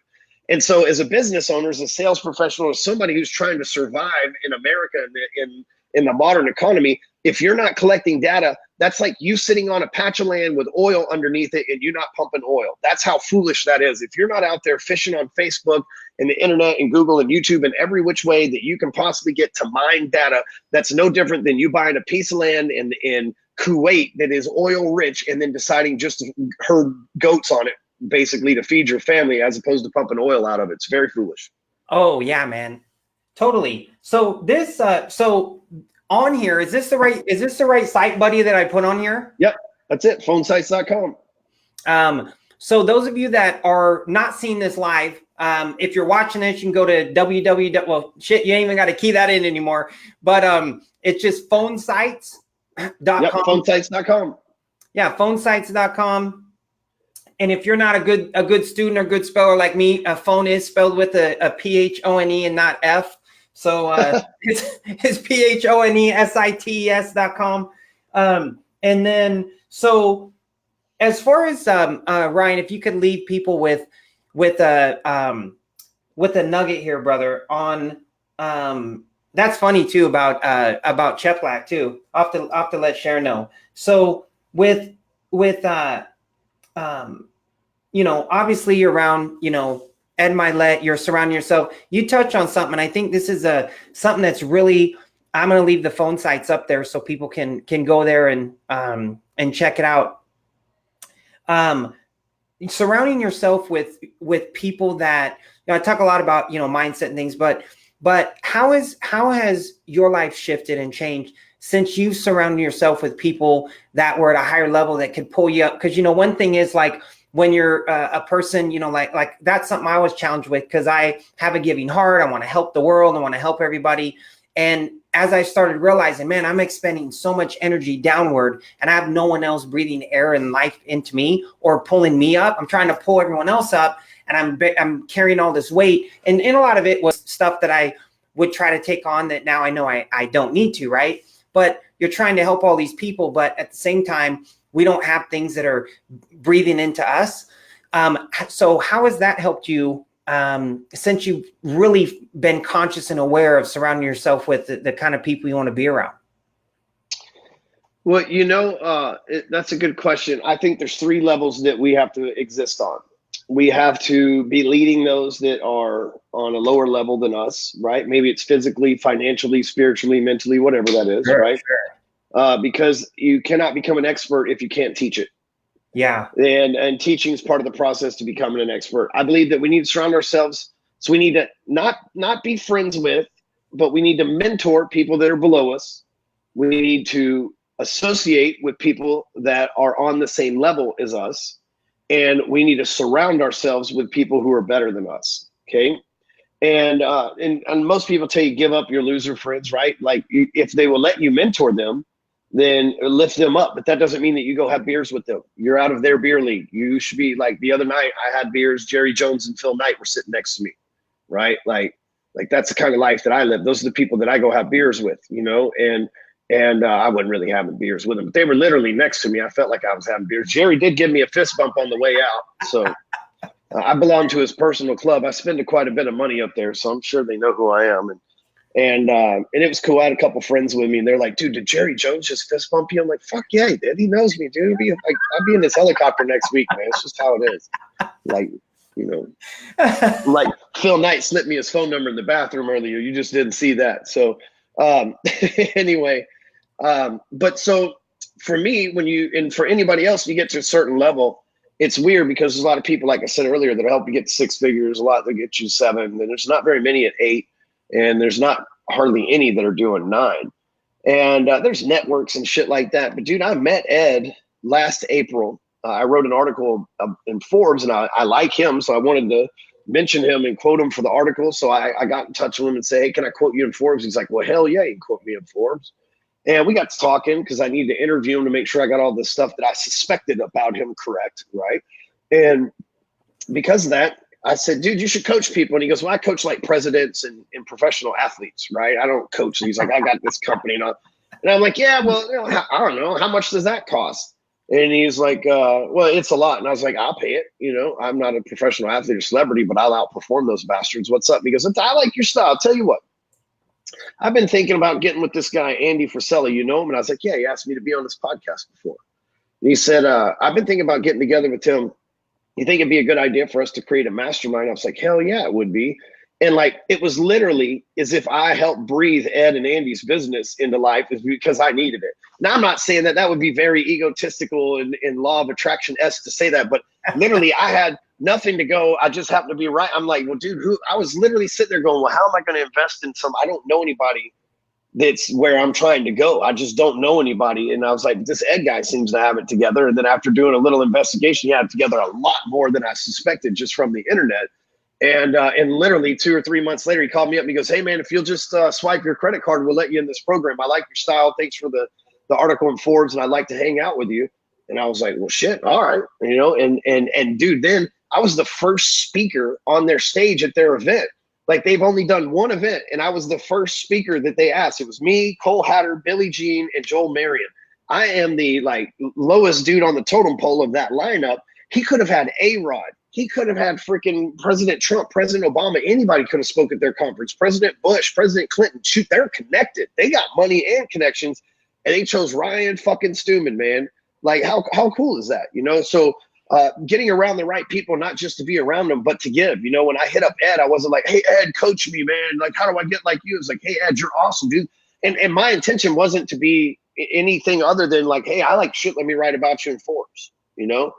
And so as a business owner, as a sales professional, as somebody who's trying to survive in America in the modern economy, if you're not collecting data, that's like you sitting on a patch of land with oil underneath it and you not pumping oil. That's how foolish that is. If you're not out there fishing on Facebook and the internet and Google and YouTube and every which way that you can possibly get to mine data, that's no different than you buying a piece of land in Kuwait that is oil rich and then deciding just to herd goats on it, basically to feed your family as opposed to pumping oil out of it. It's very foolish. Oh yeah, man. Totally. So this, on here, is this the right site, buddy, that I put on here? Yep, that's it. Phonesites.com. So those of you that are not seeing this live, if you're watching this, you can go to www. Well, shit, you ain't even got to key that in anymore. But it's just phonesites.com. Yep, phonesites.com. Yeah, phonesites.com. And if you're not a good student or good speller like me, a phone is spelled with a PHONE and not F. So it's PHONESITES.com. And then, so as far as Ryan, if you could leave people with a nugget here, brother, on that's funny too about Cheplack too. I'll have to let Sharon know. So with obviously you're around, Ed Milet, you're surrounding yourself. You touch on something, and I think this is something that's really, I'm going to leave the phone sites up there so people can go there and check it out. Surrounding yourself with people that, I talk a lot about, mindset and things, but how has your life shifted and changed since you surrounded yourself with people that were at a higher level that could pull you up? Because, one thing is like, when you're a person, like that's something I was challenged with, because I have a giving heart. I want to help the world. I want to help everybody. And as I started realizing, man, I'm expending so much energy downward and I have no one else breathing air and life into me or pulling me up. I'm trying to pull everyone else up, and I'm carrying all this weight. And a lot of it was stuff that I would try to take on that now I know I don't need to, right? But you're trying to help all these people, but at the same time, we don't have things that are breathing into us. So how has that helped you since you've really been conscious and aware of surrounding yourself with the kind of people you want to be around? Well, that's a good question. I think there's 3 levels that we have to exist on. We have to be leading those that are on a lower level than us, right? Maybe it's physically, financially, spiritually, mentally, whatever that is, sure, right? Sure. Because you cannot become an expert if you can't teach it. Yeah. And teaching is part of the process to becoming an expert. I believe that we need to surround ourselves. So we need to not be friends with, but we need to mentor people that are below us. We need to associate with people that are on the same level as us. And we need to surround ourselves with people who are better than us. Okay. And most people tell you, give up your loser friends, right? Like if they will let you mentor them, then lift them up. But that doesn't mean that you go have beers with them. You're out of their beer league. You should be like, the other night I had beers. Jerry Jones and Phil Knight were sitting next to me, right? Like that's the kind of life that I live. Those are the people that I go have beers with, and I wasn't really having beers with them, but they were literally next to me. I felt like I was having beers. Jerry did give me a fist bump on the way out. So I belong to his personal club. I spend quite a bit of money up there, so I'm sure they know who I am. And it was cool. I had a couple friends with me, and they're like, "Dude, did Jerry Jones just fist bump you?" I'm like, "Fuck yeah, he did. He knows me, dude. I'll be in this helicopter next week, man. It's just how it is." Like, like Phil Knight slipped me his phone number in the bathroom earlier. You just didn't see that. So anyway, but so for me, and for anybody else, you get to a certain level, it's weird because there's a lot of people, like I said earlier, that'll help you get to 6 figures, a lot that get you 7, and there's not very many at 8. And there's not hardly any that are doing 9. And there's networks and shit like that. But dude, I met Ed last April. I wrote an article in Forbes, and I like him. So I wanted to mention him and quote him for the article. So I got in touch with him and say, "Hey, can I quote you in Forbes?" He's like, "Well, hell yeah, you can quote me in Forbes." And we got to talking because I needed to interview him to make sure I got all the stuff that I suspected about him correct, right? And because of that, I said, "Dude, you should coach people." And he goes, "Well, I coach like presidents and professional athletes, right? I don't coach." He's like, "I got this company." And I'm like, "Yeah, well, I don't know. How much does that cost?" And he's like, "Well, it's a lot." And I was like, "I'll pay it. I'm not a professional athlete or celebrity, but I'll outperform those bastards. What's up?" Because I like your style. I'll tell you what, I've been thinking about getting with this guy, Andy Frisella, you know him? And I was like, yeah, he asked me to be on this podcast before. And he said, I've been thinking about getting together with him. You think it'd be a good idea for us to create a mastermind? I was like, hell yeah, it would be. And like, it was literally as if I helped breathe Ed and Andy's business into life is because I needed it. Now, I'm not saying that would be very egotistical and law of attraction-esque to say that, but literally I had nothing to go. I just happened to be right. I'm like, well, dude, I was literally sitting there going, well, how am I going to invest in I don't know anybody that's where I'm trying to go. I just don't know anybody. And I was like, this Ed guy seems to have it together. And then after doing a little investigation, he had it together a lot more than I suspected just from the internet. And literally 2 or 3 months later, he called me up and he goes, hey man, if you'll just swipe your credit card, we'll let you in this program. I like your style. Thanks for the article in Forbes. And I'd like to hang out with you. And I was like, well, shit. All right. You know, and dude, then I was the first speaker on their stage at their event. Like they've only done one event and I was the first speaker that they asked. It was me, Cole Hatter, Billie Jean, and Joel Marion. I am the like lowest dude on the totem pole of that lineup. He could have had A-Rod. He could have had freaking President Trump, President Obama. Anybody could have spoke at their conference. President Bush, President Clinton. Shoot, they're connected. They got money and connections. And they chose Ryan fucking Stewman, man. Like how cool is that? You know, so getting around the right people, not just to be around them, but to give. You know, when I hit up Ed, I wasn't like, hey, Ed, coach me, man. Like, how do I get like you? It's like, hey, Ed, you're awesome, dude. And my intention wasn't to be anything other than like, hey, I like shit. Let me write about you in Forbes, you know?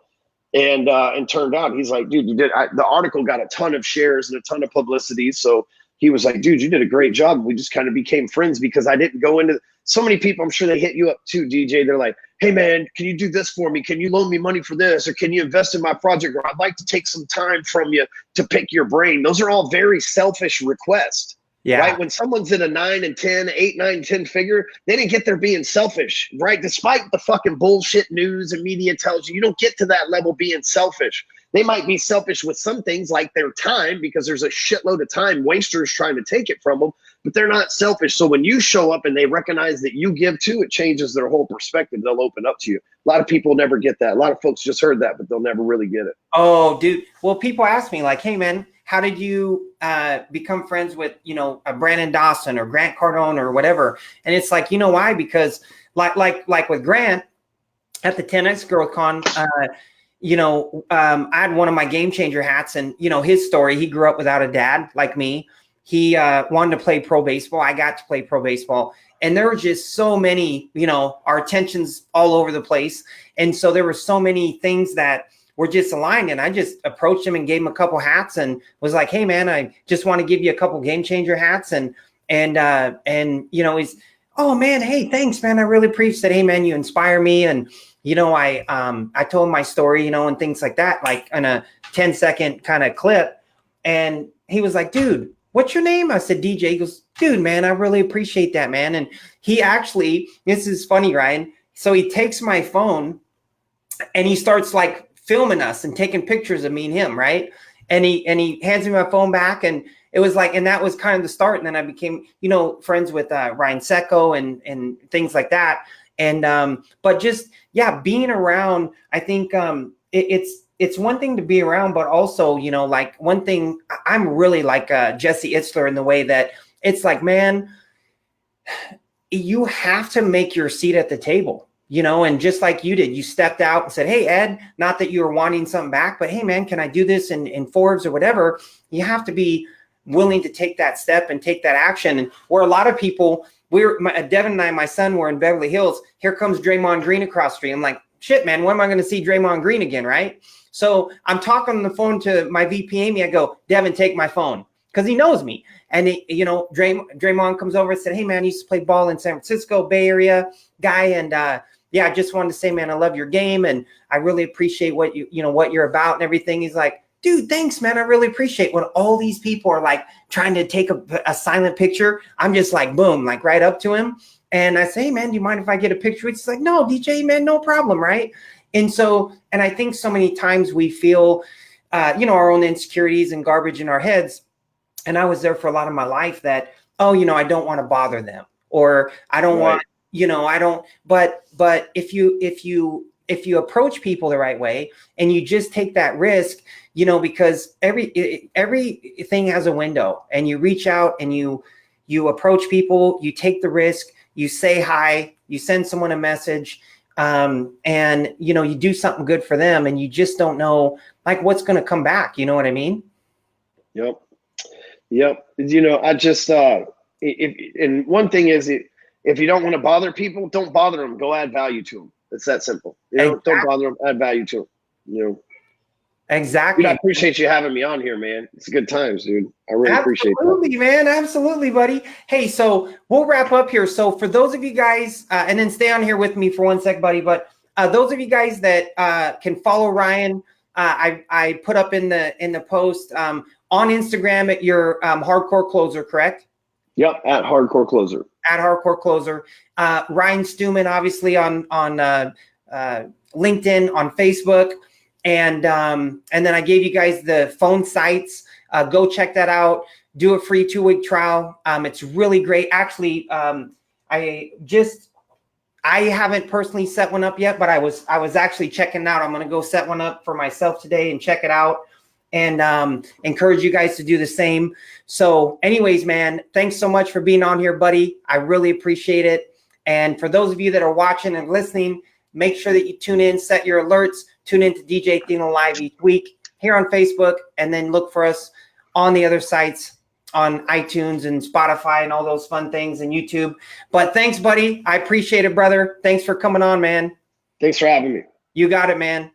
And turned out, he's like, dude, the article got a ton of shares and a ton of publicity. So he was like, dude, you did a great job. We just kind of became friends because I didn't go into so many people. I'm sure they hit you up too, DJ. They're like, hey man, can you do this for me? Can you loan me money for this? Or can you invest in my project? Or I'd like to take some time from you to pick your brain. Those are all very selfish requests. Yeah. Right. When someone's in a 9 and 10, 8, 9, 10 figure, they didn't get there being selfish. Right. Despite the fucking bullshit news and media tells you, you don't get to that level being selfish. They might be selfish with some things like their time because there's a shitload of time wasters trying to take it from them, but they're not selfish. So when you show up and they recognize that you give too, it changes their whole perspective. They'll open up to you. A lot of people never get that. A lot of folks just heard that, but they'll never really get it. Oh, dude. Well, people ask me like, hey man, how did you become friends with, you know, Brandon Dawson or Grant Cardone or whatever? And it's like, you know why? Because like with Grant at the 10X Girl Con, you know, I had one of my Game Changer hats and, you know, his story, he grew up without a dad like me. He wanted to play pro baseball. I got to play pro baseball. And there were just so many, you know, our attentions all over the place. And so there were so many things that were just aligned. And I just approached him and gave him a couple hats and was like, hey, man, I just want to give you a couple Game Changer hats. And you know, he's, oh, man, hey, thanks, man. I really appreciate it. Hey, man, you inspire me. And you know, I told him my story, you know, and things like that, like in a 10-second kind of clip. And he was like, dude, what's your name? I said, DJ. He goes, dude, man, I really appreciate that, man. And he actually, this is funny, Ryan. So he takes my phone and he starts like filming us and taking pictures of me and him, right? And he hands me my phone back, and it was like, and that was kind of the start. And then I became, you know, friends with Ryan Secco and things like that. And but just, yeah, being around, I think it's one thing to be around, but also, you know, like one thing, I'm really like Jesse Itzler in the way that it's like, man, you have to make your seat at the table, you know, and just like you did, you stepped out and said, hey, Ed, not that you were wanting something back, but hey, man, can I do this in Forbes or whatever? You have to be willing to take that step and take that action. And where a lot of people, Devin and I, my son, were in Beverly Hills. Here comes Draymond Green across the street. I'm like, shit, man, when am I going to see Draymond Green again, right? So I'm talking on the phone to my VP, Amy. I go, Devin, take my phone, because he knows me. And, you know, Draymond comes over and said, hey, man, I used to play ball in San Francisco, Bay Area guy. And, yeah, I just wanted to say, man, I love your game. And I really appreciate what what you're about and everything. He's like, dude, thanks, man. I really appreciate when all these people are like trying to take a silent picture. I'm just like, boom, like right up to him. And I say, hey, man, do you mind if I get a picture? He's like, no, DJ, man, no problem. Right. And so, and I think so many times we feel, you know, our own insecurities and garbage in our heads. And I was there for a lot of my life that, oh, you know, I don't want to bother them, or I don't want, you know, I don't, but if you approach people the right way and you just take that risk, you know, because everything has a window, and you reach out and you you approach people, you take the risk, you say hi, you send someone a message, and you do something good for them, and you just don't know like what's going to come back. You know what I mean? Yep. I just and one thing is, if you don't want to bother people, don't bother them. Go add value to them. It's that simple. Exactly. Don't bother them. Add value to them. Exactly. Dude, I appreciate you having me on here, man. It's good times, dude. I really appreciate it. Absolutely, man. Absolutely, buddy. Hey, so we'll wrap up here. So for those of you guys, and then stay on here with me for 1 sec, buddy. But those of you guys that can follow Ryan, I put up in the post on Instagram at your HardCoreCloser, correct? Yep, at HardCoreCloser. At HardCoreCloser. Ryan Stewman, obviously on LinkedIn, on Facebook. And then I gave you guys the phone sites. Go check that out. Do a free 2-week trial. It's really great. Actually, I haven't personally set one up yet, but I was actually checking it out. I'm gonna go set one up for myself today and check it out, and encourage you guys to do the same. So, anyways, man, thanks so much for being on here, buddy. I really appreciate it. And for those of you that are watching and listening, make sure that you tune in, set your alerts. Tune in to DjThielen Live each week here on Facebook, and then look for us on the other sites on iTunes and Spotify and all those fun things, and YouTube. But thanks, buddy. I appreciate it, brother. Thanks for coming on, man. Thanks for having me. You got it, man.